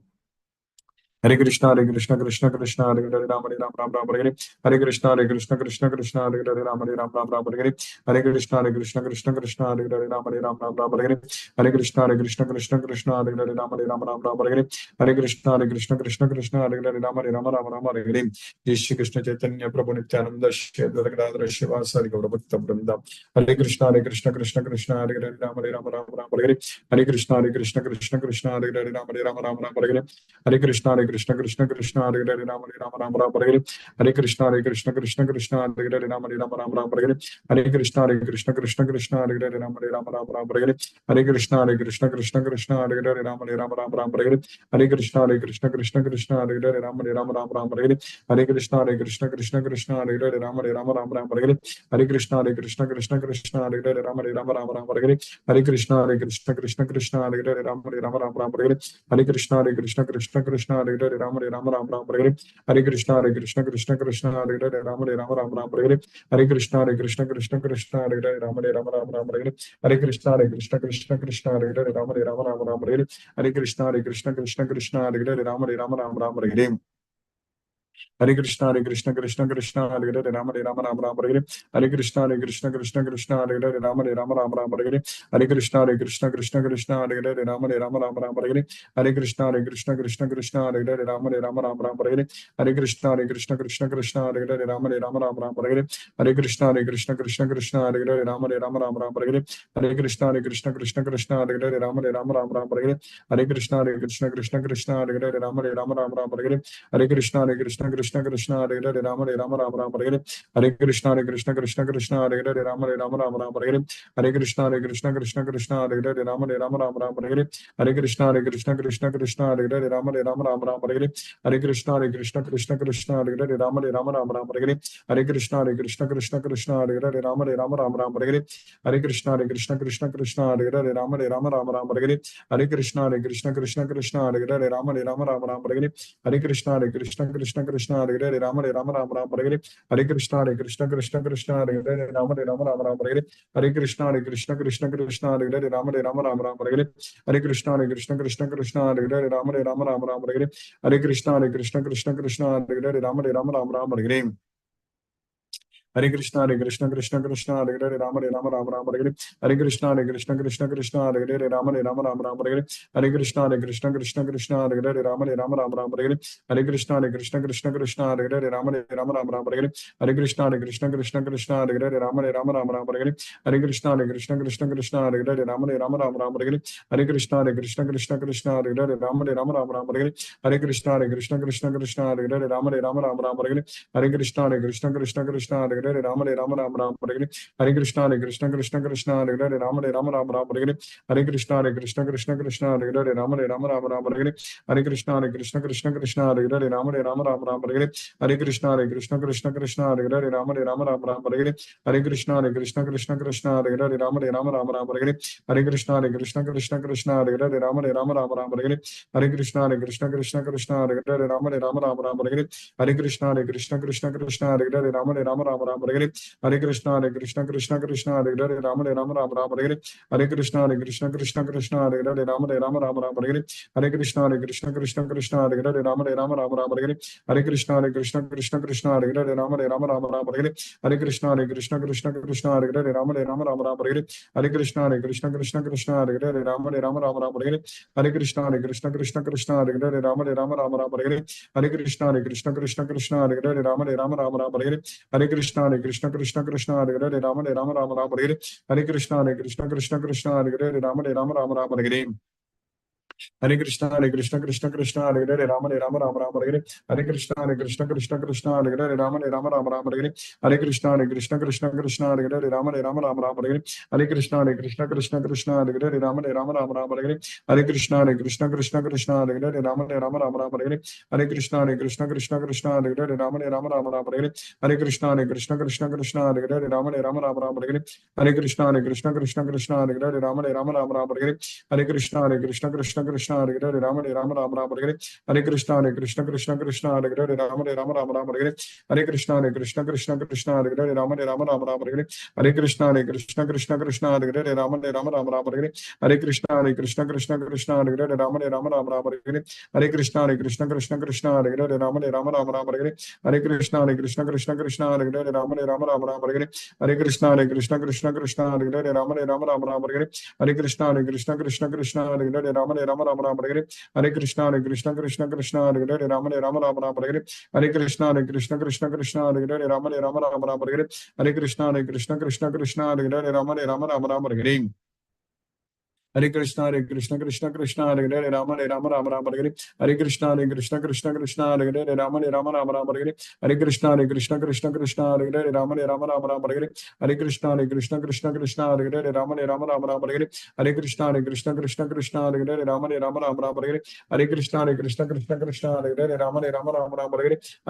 Hare Krishna Krishna Krishna Hare Hare Ram Hare Ram Ram Ram Hare Hare Hare Krishna Krishna Krishna Krishna Hare Hare Ram Hare Ram Ram Ram Hare Hare Hare Krishna Krishna Krishna Krishna Hare Hare Ram Hare Ram Ram Ram Hare Hare Hare Krishna Krishna Krishna Krishna Hare Hare Ram Hare Ram Ram Ram Hare Hare Hare Krishna Krishna Krishna Krishna Hare Hare Ram Hare Ram Ram Hare Hare Jai Shri Krishna Chaitanya Prabhu Nityananda Shri Advaita Gadadhara Shivasari Gaura Bhakta Vrinda Hare Krishna Krishna Krishna Krishna Hare Hare Ram Hare Ram Ram Ram Hare Hare Hare Krishna Krishna Krishna Krishna Hare Hare Ram Hare Ram Ram Ram Hare Hare Hare Krishna Krishna Krishna Krishna Hare Hare Ram Hare Ram Ram Ram Hare Hare Hare Krishna Krishna Krishna Krishna Hare Hare Ram Hare Ram Ram Ram Hare Hare Hare Krishna Krishna Krishna Krishna Hare Hare Ram Hare Ram Ram Ram Hare Hare Hare Krishna Krishna Krishna Krishna Hare Hare Ram Hare Ram Ram Ram Hare Hare Hare Krishna Krishna Krishna Krishna Hare Hare Ram Hare Ram Ram Ram Hare Hare Hare Krishna Krishna Krishna Krishna Hare Hare Ram Hare Ram Ram Ram Hare Hare Hare Krishna Krishna Krishna Krishna Hare Hare Ram Hare Ram Ram Ram Hare Hare Hare Krishna Krishna Krishna Krishna Hare Hare Ram Hare Ram Ram Ram Hare Hare Hare Krishna Krishna Krishna Krishna Hare Hare Ram Hare Ram Ram Ram Hare Hare Hare Krishna Krishna Krishna Krishna Hare Hare Ram Hare Ram Ram Ram Hare Hare Hare Krishna Krishna Krishna Krishna Hare Hare Ram Hare Ram Ram Ram Hare Hare Hare Krishna Krishna Krishna Krishna Hare Hare Ram Hare Ram Ram Ram Hare Hare Hare Krishna Krishna Krishna Krishna Hare Hare Ram Hare Ram Ram Hare Hare Hare Krishna Krishna Krishna Hare Hare Hare Rama Rama Hare Hare Hare Krishna Krishna Hare Hare Hare Rama Hare Hare Hare Krishna Krishna Hare Hare Hare Rama Hare Hare Hare Krishna Krishna Hare Hare Rama Hare Hare Hare Krishna Krishna Hare Hare Rama Hare Hare Hare Krishna Krishna Hare Hare Rama Hare Hare Hare Krishna Krishna Hare Hare Rama Hare Hare Hare Krishna Krishna Hare Hare Rama Hare Hare Hare Krishna Hare Rama Hare Hare Hare Krishna Hare Rama Hare Hare Hare Krishna Hare Rama Hare Hare Hare Krishna Krishna Hare Rama Hare Hare Hare Krishna Krishna Hare Rama Hare Hare Hare Krishna Krishna Hare Rama Hare Hare Hare Krishna Krishna Hare Rama Hare Hare Hare Krishna Krishna Hare Rama Hare Hare Hare Krishna Krishna Hare Rama Hare Hare Hare Krishna Krishna Hare Rama Hare Hare Hare Krishna Krishna Hare Rama Hare Hare Hare Krishna Krishna Hare Rama Hare Hare Hare Krishna Krishna Hare Rama Hare Hare Hare Krishna Hare Rama Hare Hare Hare Krishna Krishna Hare Rama Hare Hare Hare Krishna Krishna Hare Rama Hare Hare Hare Krishna Krishna Hare Rama Hare Hare Hare Krishna Krishna Hare Rama Hare Hare Hare Krishna Krishna Hare Rama Hare Hare Hare Krishna Krishna Hare Rama Hare Hare Hare Krishna Krishna Hare Rama Hare Hare Hare Krishna Krishna Hare Rama Hare Hare Hare Krishna Krishna Hare Rama Hare Hare Hare Krishna Krishna Hare Rama Hare Hare Hare Krishna Krishna Hare Rama Hare Hare Hare Krishna Krishna Hare Rama Hare Hare Hare Krishna Krishna Hare Rama Hare Hare Hare Krishna Krishna Hare Rama Hare Hare Hare Krishna Krishna Hare Rama Hare Hare Hare Krishna Krishna Hare Rama Hare Hare Hare Krishna Krishna Hare Rama Hare Hare Hare Krishna Krishna Hare Rama Hare Hare Hare Krishna Krishna Hare Rama Hare Hare Hare Krishna Krishna Hare Rama Hare Hare Hare Krishna Krishna Hare Rama Hare Hare Hare Krishna Krishna Hare Rama Hare Hare Hare Krishna Krishna Hare Rama Hare Hare Hare Krishna Krishna Hare Rama Hare Hare Hare Krishna Krishna Hare Rama Hare Hare Hare Krishna Krishna Hare Rama Hare Hare Hare Krishna Hare Rama Hare Hare Hare Krishna Krishna Hare Rama Hare Hare Hare Krishna Krishna Hare Rama Hare Hare Hare Krishna Krishna Hare Rama Hare Hare Hare Krishna Krishna Hare Rama Hare Hare Hare Krishna Krishna Hare Rama Hare Hare Hare Krishna Krishna Hare Rama Hare Hare Hare Krishna Krishna Hare Rama Hare Hare Hare Krishna Krishna Hare Rama Hare Hare Hare Krishna Krishna Hare Rama Hare Hare Hare Krishna Krishna Hare Rama Hare Hare Hare Krishna Krishna Hare Rama Hare Hare Hare Krishna Krishna Hare Rama Hare Hare Hare Krishna Krishna Hare Rama Hare Hare Hare Krishna Krishna Hare Rama Hare Hare Hare Krishna Krishna Hare Rama Hare Hare Hare Krishna Krishna Hare Rama Hare Hare Hare Krishna Krishna Hare Rama Hare Hare Hare Krishna Krishna Hare Rama Hare Hare Hare Krishna Krishna Hare Rama Hare Hare Hare Krishna Krishna Hare Rama Hare Hare Hare Krishna Krishna Hare Rama Hare Hare Hare Krishna Krishna Hare Rama Hare Hare Hare Krishna Krishna Hare Rama Hare Hare Hare Krishna Krishna Hare Rama Hare Hare Hare Krishna Krishna Hare Rama Hare Hare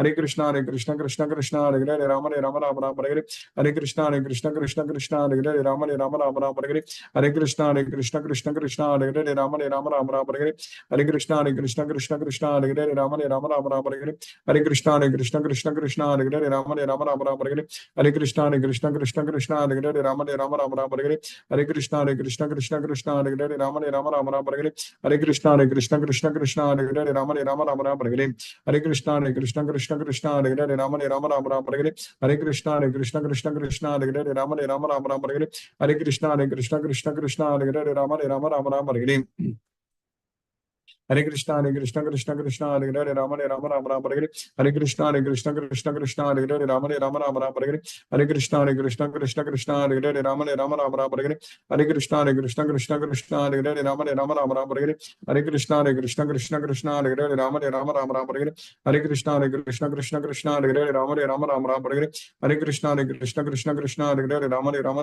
Hare Krishna Krishna Hare Rama Hare Hare Hare Krishna Krishna Hare Rama Hare Hare Hare Krishna Krishna Hare Rama Hare Hare Hare Krishna Krishna Krishna Hare Hare Hare Rama Rama Rama Hare Hare Krishna Krishna Krishna Hare Hare Hare Rama Rama Rama Hare Hare Krishna Krishna Krishna Hare Hare Rama Rama Rama Hare Hare Krishna Krishna Krishna Hare Hare Rama Rama Rama Hare Hare Krishna Krishna Krishna Hare Hare Rama Rama Rama Hare Hare Krishna Krishna Krishna Hare Hare Rama Rama Rama Hare Hare Krishna Krishna Krishna Hare Hare Rama Rama Rama Hare Hare Krishna Krishna Krishna Hare Hare Rama Rama Rama Hare Hare Krishna Krishna Krishna Hare Hare Rama Rama Hare Hare Hare Krishna Krishna Krishna Hare Hare Rama Rama Rama Hare Hare Krishna Krishna Krishna Hare Hare Rama Rama Hare Hare Krishna Krishna Krishna Hare Hare Rama Rama Hare Hare Krishna Krishna Krishna Hare Hare Rama Rama Hare Hare Krishna Krishna Krishna Hare Hare Rama Hare Hare Krishna Krishna Krishna Hare Hare Rama Hare Hare Krishna Krishna Krishna Hare Hare Rama Hare Hare Hare Krishna Krishna Hare Hare Rama Hare Hare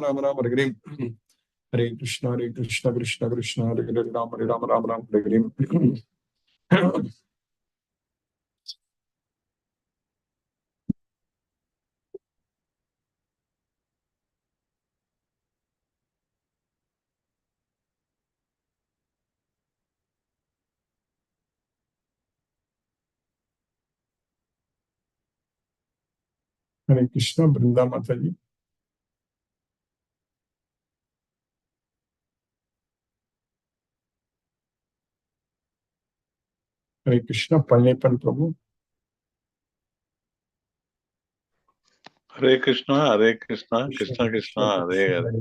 Hare Krishna Brinda Mataji Hare Krishna Palnepan Prabhu Hare Krishna, Krishna Krishna Krishna, Hare Hare.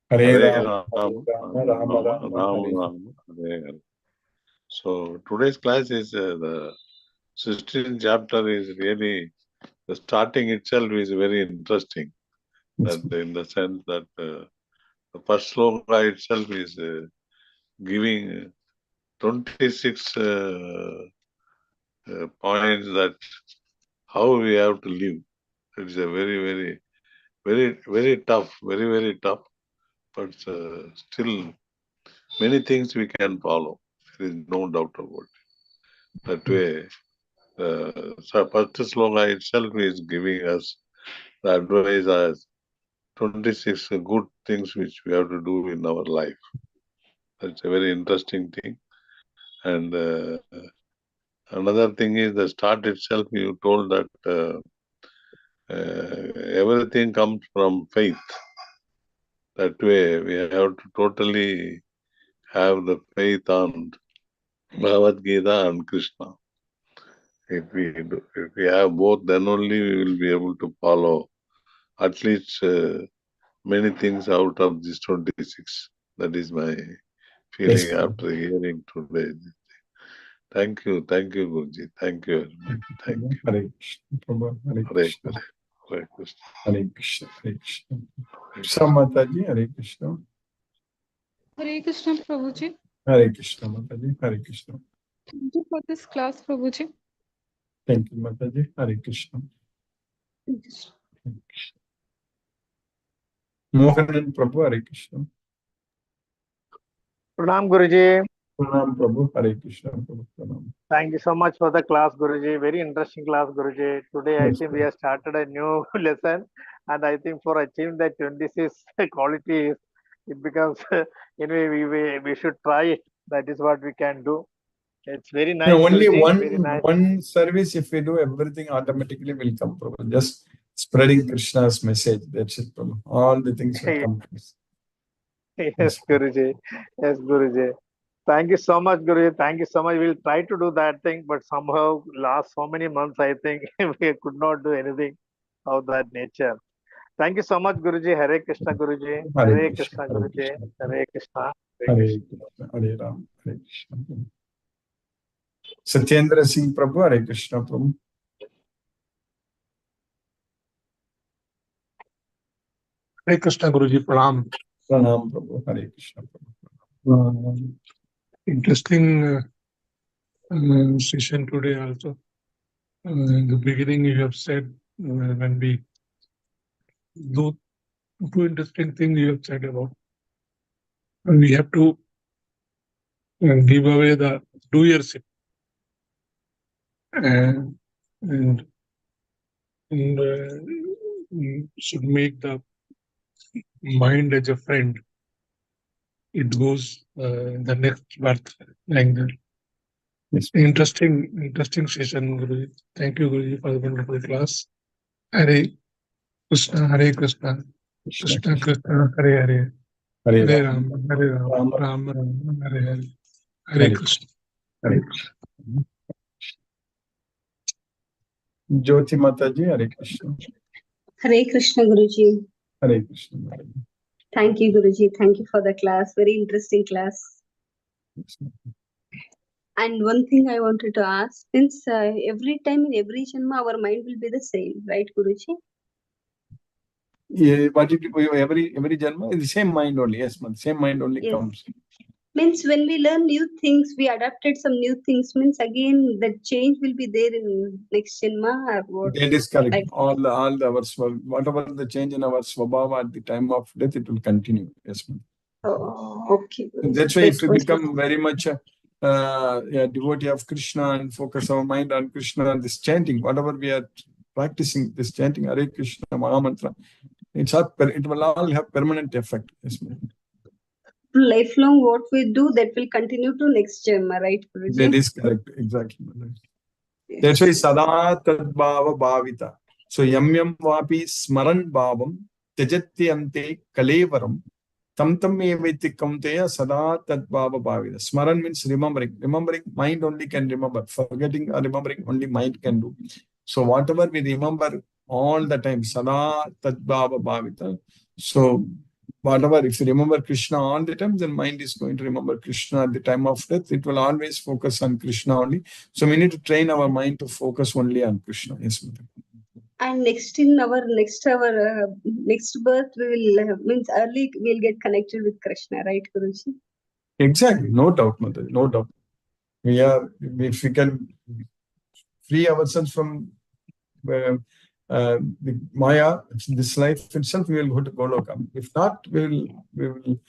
Hare Hare Rama Ram, Hare Rama Rama Rama Rama, Hare Rama, Hare Hare. So today's class is the 16th chapter is really, the starting itself is very interesting. That in the sense that the first sloka itself is giving 26 points that how we have to live. It's a very tough, very tough, but still many things we can follow. There is no doubt about it. That way, so first sloka itself is giving us the advice as 26 good things which we have to do in our life. That's a very interesting thing. And another thing is the start itself, you told that everything comes from faith. That way, we have to totally have the faith on Bhagavad Gita and Krishna. If we have both, then only we will be able to follow at least many things out of this 26. That is my feeling after hearing today. Thank you, Guruji. Thank you very much. Thank you. Hare Krishna Prabhu Hare Krishna Hare Krishna. Hare Krishna Hare Krishna Samataji Hare Krishna Hare Krishna Prabhuji. Hare Krishna Mataji Hare Krishna. Thank you for this class, Prabhuji. Thank you Mataji Hare Krishna. Mohanan Prabhu Hare Krishna. Pranam Guruji. Pranam Prabhu Hare Krishna Prabhu Pranam. Thank you so much for the class, Guruji. Very interesting class, Guruji. Today, I think we have started a new lesson, and I think for achieving that 26 qualities, it becomes anyway. We should try it. That is what we can do. It's very nice. No, only Guruji. one service. If we do, everything automatically will come. Prabhu. Just spreading Krishna's message. That's it. Prabhu. All the things will come. Yes, Guruji. Yes, Guruji. Thank you so much, Guruji. Thank you so much. We'll try to do that thing, but somehow last so many months, I think we could not do anything of that nature. Thank you so much, Guruji. Hare Krishna, Guruji. Hare Krishna, Guruji. Hare Krishna. Hare Krishna. Hare Ram. Hare Krishna. Satyendra Singh Prabhu. Hare Krishna Prabhu. Hare Krishna Guruji, Pranam. Pranam Prabhu. Hare Krishna Prabhu. Interesting session today also. In the beginning, you have said when we do two interesting things you have said about. We have to give away the doership and should make the mind as a friend. it goes in the next birth like that. Yes. Interesting session, Guruji. Thank you, Guruji, for the wonderful class. Hare Krishna, Hare Krishna, Krishna Krishna, Hare Hare, Hare Hare Ram. Ram, Hare Ram, Ram Ram Ram, Hare Hare, Hare Hare Krishna. Hare Krishna. Jyoti Mataji, Hare Krishna. Hare Krishna Guruji. Hare Krishna. Thank you Guruji. Thank you for the class. Very interesting class. And one thing I wanted to ask, since every time in every Janma our mind will be the same, right Guruji? Yeah, but every Janma is the same mind only. Yes, man. Same mind only Yes. comes. Means when we learn new things, we adapted some new things, means again the change will be there in next Janma or what? That is correct. Like, All whatever the change in our swabhava at the time of death, it will continue. Yes, ma'am. oh, okay. And Guruji. that's why if That we was become very much a devotee of Krishna and focus our mind on Krishna and this chanting, whatever we are practicing, this chanting Hare Krishna Mahamantra, it will all have permanent effect. Yes, ma'am. lifelong what we do, that will continue to next Janma, right Guruji? That is correct. Exactly. Yes. That's why sada tadbhava bhavita. So yam vapi smaran bhavam tejati ante kalevaram tam eviti kaunteya sada tadbhava bhavita. Smaran means remembering. Remembering, mind only can remember. Forgetting or remembering, only mind can do. So whatever we remember all the time, sada tadbhava bhavita. So whatever, if you remember Krishna all the time, then mind is going to remember Krishna at the time of death. It will always focus on Krishna only. So we need to train our mind to focus only on Krishna. Yes, madam. And next next birth we will means early we'll get connected with Krishna, right Guruji? Exactly. No doubt, mother. No doubt. If we can free ourselves from the Maya, this life itself, we will go to Goloka. If not, we will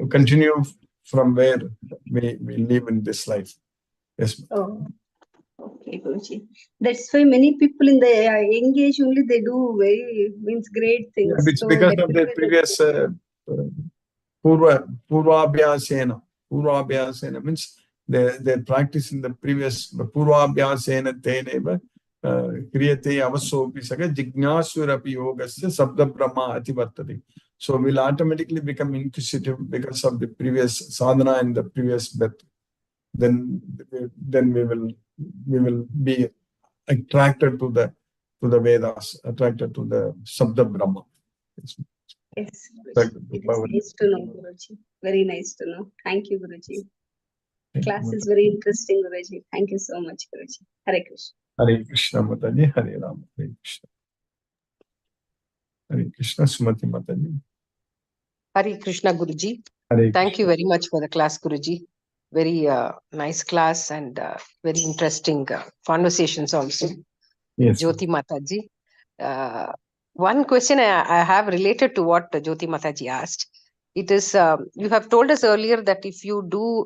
continue from where we live in this life. Yes, madam. Oh, okay, Guruji. That's why many people in the young age only they do very great things. Yeah, it's So because that of will their be previous Purvabhyasena. Purvabhyasena means their practice in the previous Purvabhyasena teneva kriyate avasopi saka jignasurapi yogasya sabda brahma ativartati. So we'll automatically become inquisitive because of the previous sadhana and the previous birth. Then we will be attracted to the Vedas, attracted to the Sabda Brahma. yes, Right. Guruji. It is nice to know, Guruji. Very nice to know. Thank you, Guruji. Class is very interesting, Guruji. Thank you so much, Guruji. Hare Krishna. Hare Krishna Mataji, Hare Ram, Hare Krishna. Hare Krishna, Sumati Mataji. Hare Krishna Guruji. Hare Thank you very much for the class, Guruji. Very nice class and very interesting conversations also. Yes. Jyoti Mataji. One question I have related to what Jyoti Mataji asked. It is, you have told us earlier that if you do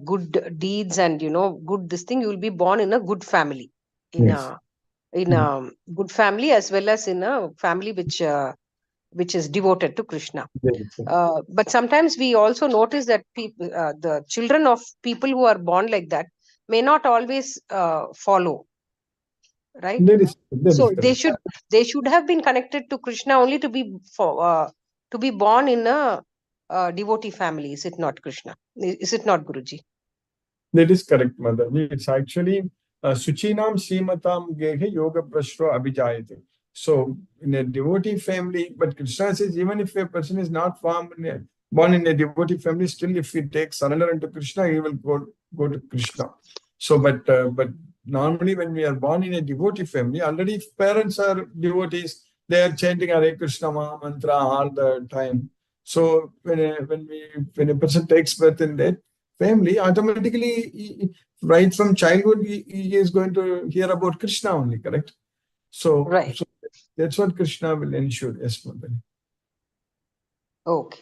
good deeds and, good this thing, you will be born in a good family. In a good family as well as in a family which is devoted to Krishna. But sometimes we also notice that people, the children of people who are born like that may not always follow, right? So they should have been connected to Krishna only to be born in a devotee family. Is it not, Krishna? Is it not, Guruji? That is correct, Mother. It's actually Suchinam Srimatam Gehe Yoga Prashro Abhijayate. So in a devotee family, but Krishna says even if a person is not born in a devotee family, still if he takes surrender into Krishna, he will go to Krishna. So but normally when we are born in a devotee family, already if parents are devotees, they are chanting Hare Krishna Maha Mantra all the time. So when a person takes birth in that family, automatically right from childhood he is going to hear about Krishna only, correct? So, right. So that's what Krishna will ensure. Yes, Mother. Okay.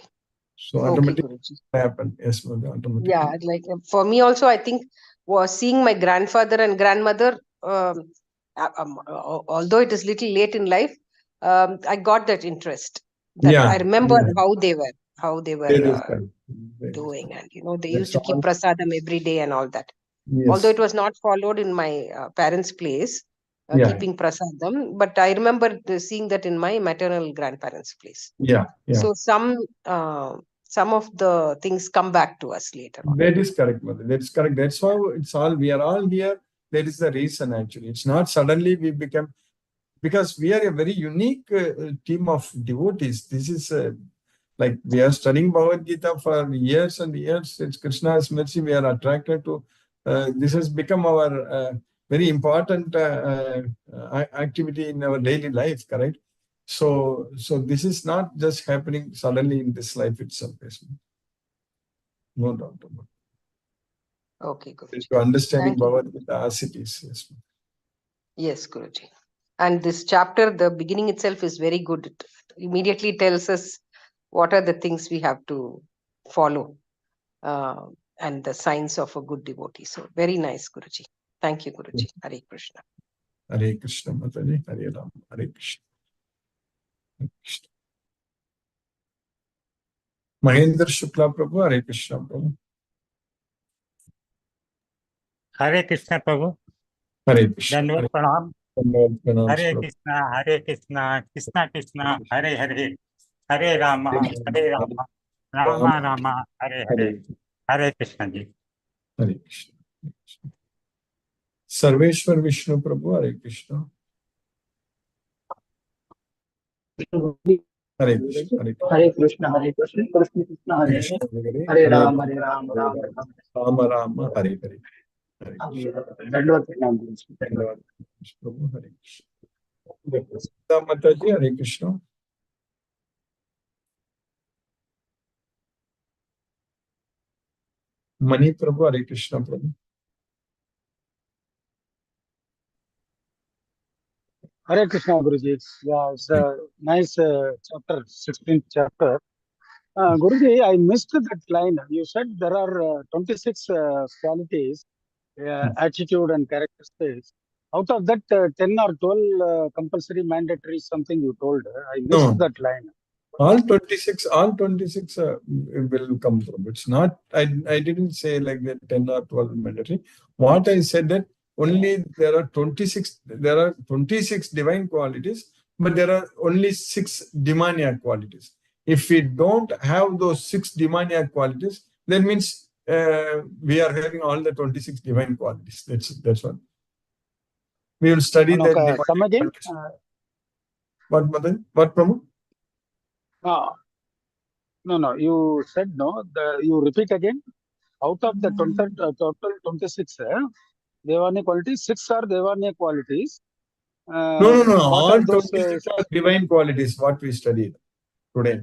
So automatically happen. Yes, Mother. Automatically. Yeah, like for me also, I think was seeing my grandfather and grandmother. Although it is little late in life, I got that interest. That I remember how they were. That is correct. Very doing. good. And, you know, they That's used to keep all. prasadam every day and all that. Yes. Although it was not followed in my parents' place, Yeah. keeping prasadam, but I remember seeing that in my maternal grandparents' place. Yeah. Yeah. So some of the things come back to us later on. That is correct, mother. That's correct. That's why it's all, we are all here. That is the reason actually. It's not suddenly we become, because we are a very unique team of devotees. This is like we are studying Bhagavad Gita for years and years. It's Krishna's mercy. We are attracted to, this has become our very important activity in our daily life, correct? So this is not just happening suddenly in this life itself. Yes, no doubt about it. Okay, Guruji. To understanding Thank you. Bhagavad Gita as it is. Yes. Yes, Guruji. And this chapter, the beginning itself is very good. It immediately tells us what are the things we have to follow and the signs of a good devotee. So very nice, Guruji. Thank you, Guruji. Hare Krishna. Hare Krishna, Mataji. Hare Ram. Hare Krishna. Hare Krishna. Mahendra Shukla Prabhu. Hare Krishna Prabhu. Hare Krishna Prabhu Hare Krishna. दंडवत प्रणाम Hare Pranam, Hare Prabhu. Krishna Krishna Krishna Hare Hare Hare Rama Rama Rama Hare Hare Hare Krishna ji Hare Krishna. Hare Krishna. Sarveshwar Vishnu Prabhu. Hare Krishna. Hare Krishna. Hare Krishna. Hare Krishna, Krishna Krishna, Hare Krishna Hare, Hare Hare Hare. Ram, Hare Ram, Ram Ram. Rama Rama Hare Hare. Hare Krishna. Dandavad pranam, Guruji. Dhanyavad. Prabhu. Hare Krishna. Sita Mataji. Hare Krishna. Mani Prabhu. Hare Krishna Prabhu. Hare Krishna, Guruji. Yeah, it's a nice chapter, 16th chapter. Guruji, I missed that line. You said there are 26 qualities, attitude and characteristics. Out of that, 10 or 12 compulsory mandatory something you told. I missed No. that line. All 26 will come from. It's not, I didn't say like that 10 or 12 mandatory. What I said that only there are 26 divine qualities, but there are only 6 demoniac qualities. If we don't have those 6 demoniac qualities, that means we are having all the 26 divine qualities. That's what. We will study that. Come again? What, Mother? What, Prabhu? No. You said no. You repeat again. Out of the total 26 Devani qualities, 6 are Devani qualities. No. What All are those? 26 are divine qualities, what we studied today.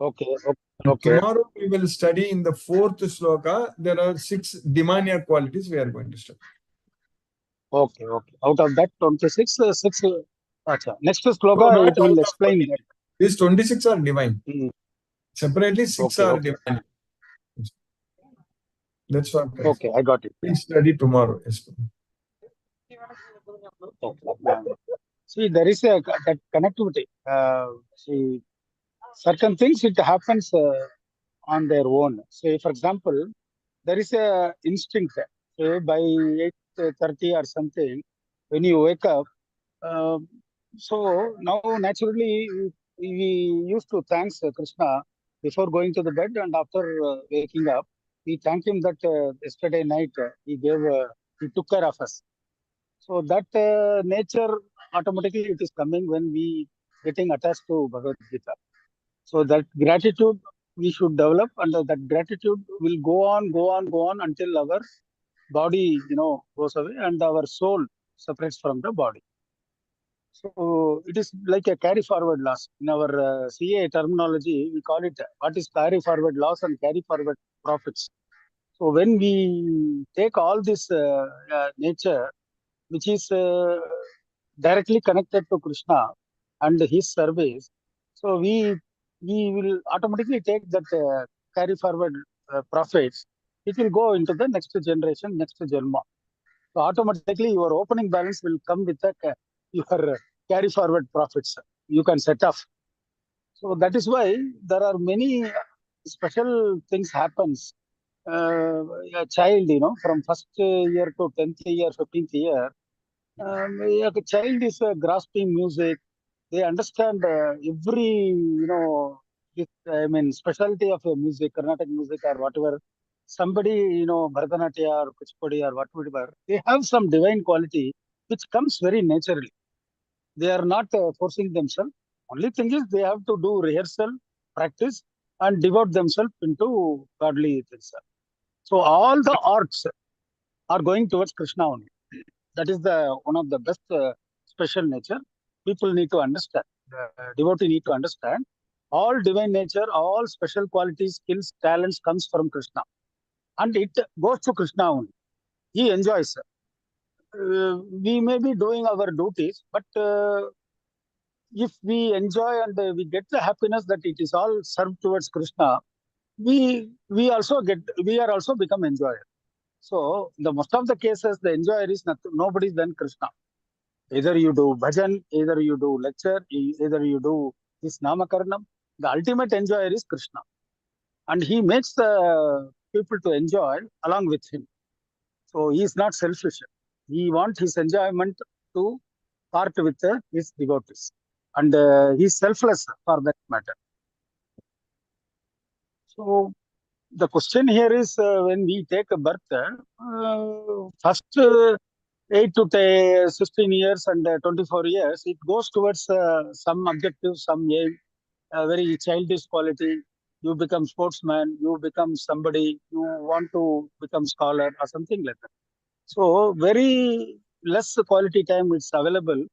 Okay. Tomorrow we will study in the 4th sloka. There are 6 demoniac qualities we are going to study. Okay. Out of that 26, 6. Acha. Next No, sloka, not it will out of explain 20. that. These 26 are divine. Separately, 6 are Okay. divine. That's what. Okay, I got it. We study tomorrow. Yes. See, there is that connectivity. See, certain things it happens on their own. Say, for example, there is a instinct. Say by 8:30 or something, when you wake up. So now naturally we used to thank Krishna before going to the bed and after waking up. We thank him that yesterday night he took care of us. So that nature automatically it is coming when we getting attached to Bhagavad Gita. So that gratitude we should develop, and that gratitude will go on until our body, goes away and our soul separates from the body. So it is like a carry forward loss. In our CA terminology, we call it what is carry forward loss and carry forward profits. So when we take all this nature, which is directly connected to Krishna and his service, so we will automatically take that carry forward profits. It will go into the next generation, next Janma. So automatically your opening balance will come with your carry forward profits. You can set off. So that is why there are many special things happens. A child, from first year to 10th year, 15th year, a child is grasping music. They understand every, specialty of music, Carnatic music or whatever. Somebody, Bharatanatyam or Kuchipudi or whatever, they have some divine quality which comes very naturally. They are not forcing themselves. Only thing is they have to do rehearsal, practice, and devote themselves into godly things. So all the arts are going towards Krishna only. That is the one of the best special nature. People need to understand. Devotee need to understand. All divine nature, all special qualities, skills, talents comes from Krishna, and it goes to Krishna only. He enjoys. We may be doing our duties, but if we enjoy and we get the happiness that it is all served towards Krishna, we are also become enjoyer. So the most of the cases, the enjoyer is nobody than Krishna. Either you do bhajan, either you do lecture, either you do this namakarnam. The ultimate enjoyer is Krishna, and he makes the people to enjoy along with him. So he is not selfish. He wants his enjoyment to part with his devotees, and he is selfless for that matter. So the question here is when we take a birth, first 8 to 16 years and 24 years, it goes towards some objective, some aim, a very childish quality. You become sportsman, you become somebody, you want to become scholar or something like that. So very less quality time is available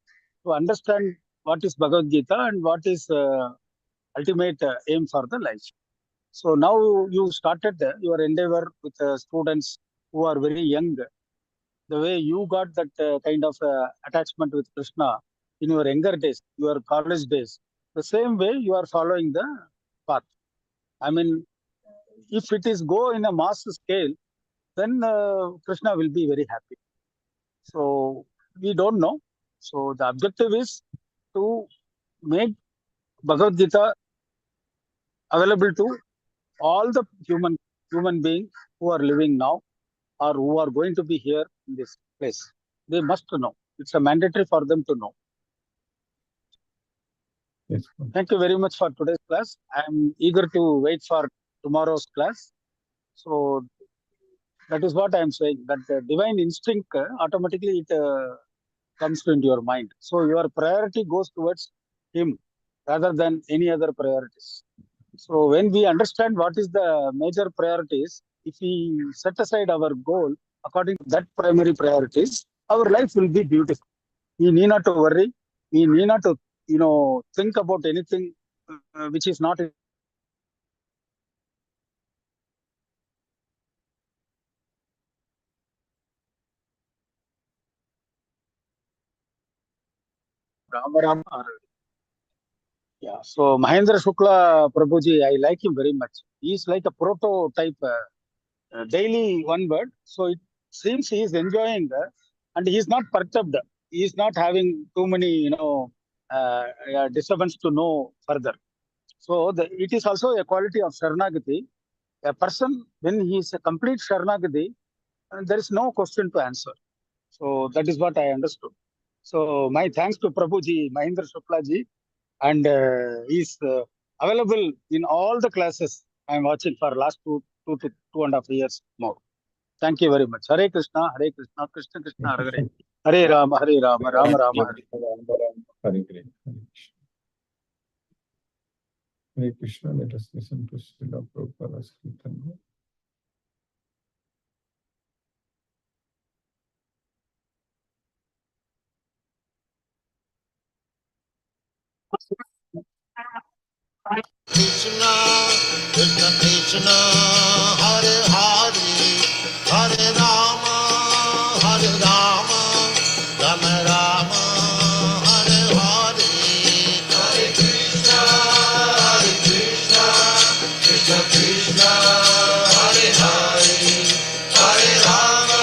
to understand what is Bhagavad Gita and what is ultimate aim for the life. So now you started your endeavor with students who are very young. The way you got that kind of attachment with Krishna in your younger days, your college days, the same way you are following the path. I mean, if it is go in a mass scale, then Krishna will be very happy. So we don't know. So the objective is to make Bhagavad Gita available to all the human beings who are living now or who are going to be here in this place. They must know. It's a mandatory for them to know. Yes. Thank you very much for today's class. I'm eager to wait for tomorrow's class. So that is what I'm saying, that the divine instinct automatically it comes into your mind. So your priority goes towards him rather than any other priorities. So when we understand what is the major priorities, if we set aside our goal according to that primary priorities, our life will be beautiful. We need not to worry. We need not to, think about anything which is not. Rama Rama. Yeah. So Mahendra Shukla Prabhuji, I like him very much. He is like a prototype. Daily one word. So it seems he is enjoying and he is not perturbed. He is not having too many, disturbance to know further. So it is also a quality of Sharanagati. A person, when he is a complete Sharanagati, there is no question to answer. So that is what I understood. So my thanks to Prabhuji, Mahendra Shuklaji, and he is available in all the classes I am watching for last 2.5 years more. Thank you very much. Hare Krishna, Krishna Krishna, Hare Hare. Hare Rama, Rama Rama, Hare. Hare Krishna. Hare Krishna. Let us listen to Srila Prabhupada's Kirtan. Krishna, Krishna Krishna, Hare Hare, Hare Rama, Rama Rama, Hare Hare. Hare Krishna, Krishna Krishna, Hare Hare, Hare Rama,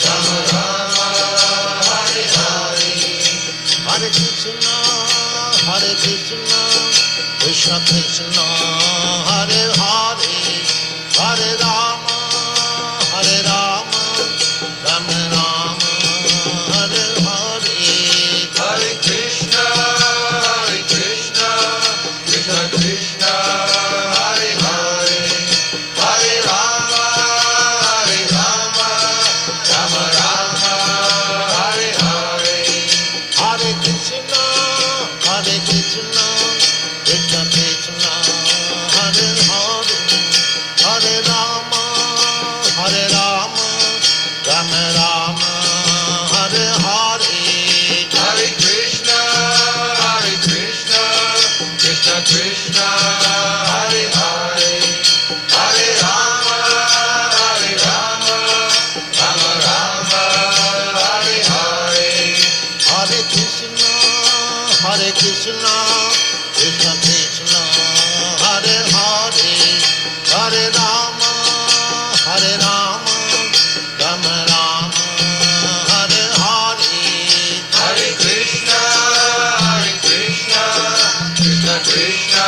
Rama Rama, Hare Hare. Hare Krishna, Krishna Krishna, Hare Hare, Hare Rama, Hare Rama, Rama Rama, Hare Hare, Hare Krishna, Krishna Krishna, Hare Hare, Hare Rama, Rama Rama, Hare Hare, Hare Krishna, Krishna Krishna, Hare Hare, Hare Rama, Rama Rama, Hare Hare, Hare Krishna, Krishna Krishna, Hare Hare, Hare Rama, Rama Rama, Hare Hare, Hare Krishna, Krishna Krishna, Hare Hare, Hare Rama, Rama Rama, Hare Hare, Hare Krishna, Krishna Krishna,